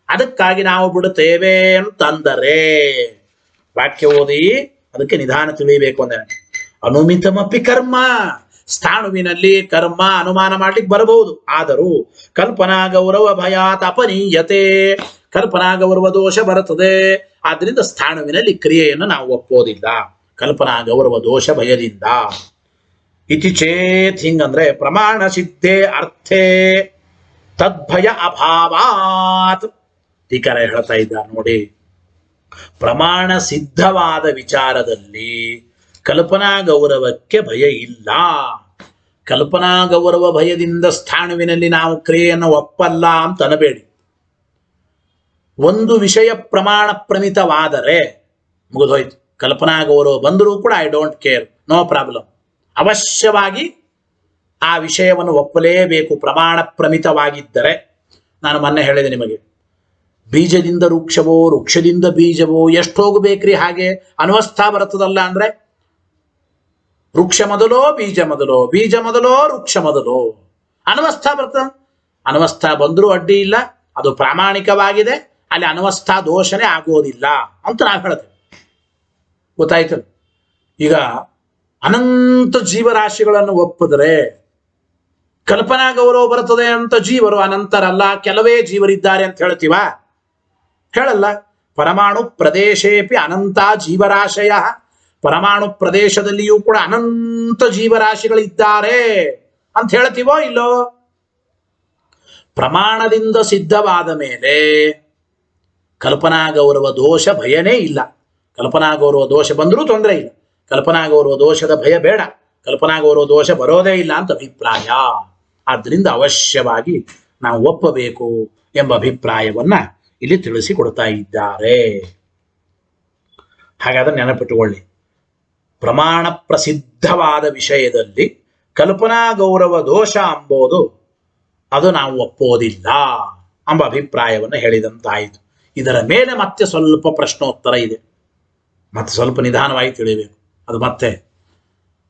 ಅದಕ್ಕಾಗಿ ನಾವು ಬಿಡುತ್ತೇವೆ ಅಂತಂದರೆ ವಾಕ್ಯ ಓದಿ ಅದಕ್ಕೆ ನಿಧಾನ ತಿಳಿಯಬೇಕು. ಅಂದ್ರೆ ಅನುಮಿತಮಪಿ ಕರ್ಮ, ಸ್ಥಾಣುವಿನಲ್ಲಿ ಕರ್ಮ ಅನುಮಾನ ಮಾಡ್ಲಿಕ್ಕೆ ಬರಬಹುದು. ಆದರೂ ಕಲ್ಪನಾ ಗೌರವ ಭಯಾತ್ ಅಪನೀಯತೆ, ಕಲ್ಪನಾ ಗೌರವ ದೋಷ ಬರುತ್ತದೆ. ಆದ್ರಿಂದ ಸ್ಥಾಣುವಿನಲ್ಲಿ ಕ್ರಿಯೆಯನ್ನು ನಾವು ಒಪ್ಪೋದಿಲ್ಲ ಕಲ್ಪನಾ ಗೌರವ ದೋಷ ಭಯದಿಂದ. ಇತಿ ಚೇತ್, ಹಿಂಗಂದ್ರೆ ಪ್ರಮಾಣ ಸಿದ್ಧೇ ಅರ್ಥೇ ತದ್ಭಯ ಅಭಾವಾತ್. ಟೀಕಾರ ಹೇಳ್ತಾ ಇದ್ದಾರೆ ನೋಡಿ, ಪ್ರಮಾಣ ಸಿದ್ಧವಾದ ವಿಚಾರದಲ್ಲಿ ಕಲ್ಪನಾ ಗೌರವಕ್ಕೆ ಭಯ ಇಲ್ಲ. ಕಲ್ಪನಾ ಗೌರವ ಭಯದಿಂದ ಸ್ಥಾಣುವಿನಲ್ಲಿ ನಾವು ಕ್ರಿಯೆಯನ್ನು ಒಪ್ಪಲ್ಲ ಅಂತ ಅನಬೇಡಿ. ಒಂದು ವಿಷಯ ಪ್ರಮಾಣ ಪ್ರಮಿತವಾದರೆ ಮುಗಿದೋಯ್ತು. ಕಲ್ಪನಾ ಗೌರವ ಬಂದರೂ ಕೂಡ I don't care, no problem. ಅವಶ್ಯವಾಗಿ ಆ ವಿಷಯವನ್ನು ಒಪ್ಪಲೇಬೇಕು ಪ್ರಮಾಣ ಪ್ರಮಿತವಾಗಿದ್ದರೆ. ನಾನು ಮೊನ್ನೆ ಹೇಳಿದೆ ನಿಮಗೆ, ಬೀಜದಿಂದ ವೃಕ್ಷವೋ ವೃಕ್ಷದಿಂದ ಬೀಜವೋ ಎಷ್ಟು ಹೋಗಬೇಕ್ರಿ, ಹಾಗೆ ಅನವಸ್ಥಾ ಬರ್ತದಲ್ಲ. ಅಂದ್ರೆ ವೃಕ್ಷ ಮೊದಲೋ ಬೀಜ ಮೊದಲೋ, ಬೀಜ ಮೊದಲೋ ವೃಕ್ಷ ಮೊದಲೋ, ಅನವಸ್ಥಾ ಬರ್ತದ. ಅನವಸ್ಥಾ ಬಂದರೂ ಅಡ್ಡಿ ಇಲ್ಲ, ಅದು ಪ್ರಾಮಾಣಿಕವಾಗಿದೆ, ಅಲ್ಲಿ ಅನವಸ್ಥಾ ದೋಷನೇ ಆಗೋದಿಲ್ಲ ಅಂತ ನಾವು ಹೇಳ್ತೇವೆ. ಗೊತ್ತಾಯ್ತು? ಈಗ ಅನಂತ ಜೀವರಾಶಿಗಳನ್ನು ಒಪ್ಪಿದ್ರೆ ಕಲ್ಪನಾ ಗೌರವ ಬರ್ತದೆ ಅಂತ ಜೀವರು ಅನಂತರಲ್ಲ, ಕೆಲವೇ ಜೀವರಿದ್ದಾರೆ ಅಂತ ಹೇಳ್ತೀವ? ಹೇಳಲ್ಲ. ಪರಮಾಣು ಪ್ರದೇಶೇಪಿ ಅನಂತ ಜೀವರಾಶಯ, ಪರಮಾಣು ಪ್ರದೇಶದಲ್ಲಿಯೂ ಕೂಡ ಅನಂತ ಜೀವರಾಶಿಗಳಿದ್ದಾರೆ ಅಂತ ಹೇಳ್ತೀವೋ ಇಲ್ಲೋ? ಪ್ರಮಾಣದಿಂದ ಸಿದ್ಧವಾದ ಮೇಲೆ ಕಲ್ಪನಾ ಗೌರವ ದೋಷ ಭಯನೇ ಇಲ್ಲ. ಕಲ್ಪನಾ ಗೌರವ ದೋಷ ಬಂದರೂ ತೊಂದರೆ ಇಲ್ಲ, ಕಲ್ಪನಾ ಗೌರವ ದೋಷದ ಭಯ ಬೇಡ, ಕಲ್ಪನಾ ಗೌರವ ದೋಷ ಬರೋದೇ ಇಲ್ಲ ಅಂತ ಅಭಿಪ್ರಾಯ. ಆದ್ದರಿಂದ ಅವಶ್ಯವಾಗಿ ನಾವು ಒಪ್ಪಬೇಕು ಎಂಬ ಅಭಿಪ್ರಾಯವನ್ನ ಇಲ್ಲಿ ತಿಳಿಸಿಕೊಡ್ತಾ ಇದ್ದಾರೆ. ಹಾಗಾದ್ರೆ ನೆನಪಿಟ್ಟುಕೊಳ್ಳಿ, ಪ್ರಮಾಣ ಪ್ರಸಿದ್ಧವಾದ ವಿಷಯದಲ್ಲಿ ಕಲ್ಪನಾ ಗೌರವ ದೋಷ ಎಂಬುದು ಅದು ನಾವು ಒಪ್ಪೋದಿಲ್ಲ ಎಂಬ ಅಭಿಪ್ರಾಯವನ್ನು ಹೇಳಿದಂತಾಯಿತು. ಇದರ ಮೇಲೆ ಮತ್ತೆ ಸ್ವಲ್ಪ ಪ್ರಶ್ನೋತ್ತರ ಇದೆ, ಮತ್ತೆ ಸ್ವಲ್ಪ ನಿಧಾನವಾಗಿ ತಿಳಿಯಬೇಕು. ಅದು ಮತ್ತೆ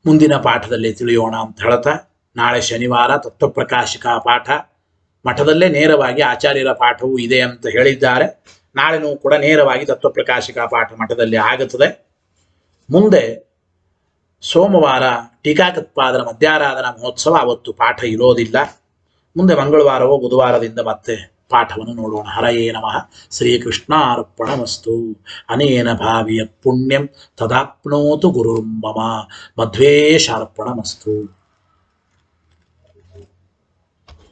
ಮುಂದಿನ ಪಾಠದಲ್ಲಿ ತಿಳಿಯೋಣ ಅಂತ ಹೇಳ್ತಾ, ನಾಳೆ ಶನಿವಾರ ತತ್ವಪ್ರಕಾಶಿಕಾ ಪಾಠ ಮಠದಲ್ಲೇ ನೇರವಾಗಿ ಆಚಾರ್ಯರ ಪಾಠವೂ ಇದೆ ಅಂತ ಹೇಳಿದ್ದಾರೆ. ನಾಳೆನೂ ಕೂಡ ನೇರವಾಗಿ ತತ್ವಪ್ರಕಾಶಿಕಾ ಪಾಠ ಮಠದಲ್ಲಿ ಆಗುತ್ತದೆ. ಮುಂದೆ ಸೋಮವಾರ ಟೀಕಾಕತ್ಪಾದನ ಮಧ್ಯಾರಾಧನಾ ಮಹೋತ್ಸವ, ಅವತ್ತು ಪಾಠ ಇರೋದಿಲ್ಲ. ಮುಂದೆ ಮಂಗಳವಾರವೋ ಬುಧವಾರದಿಂದ ಮತ್ತೆ ಪಾಠವನ್ನು ನೋಡೋಣ. ಹರಯೇ ನಮಃ. ಶ್ರೀಕೃಷ್ಣಾರ್ಪಣಮಸ್ತು. ಅನೇನ ಭಾವಿಯ ಪುಣ್ಯಂ ತದಾಪ್ನೋತು ಗುರುರ್ಮಮ. ಮಧ್ವೇಶಾರ್ಪಣಮಸ್ತು.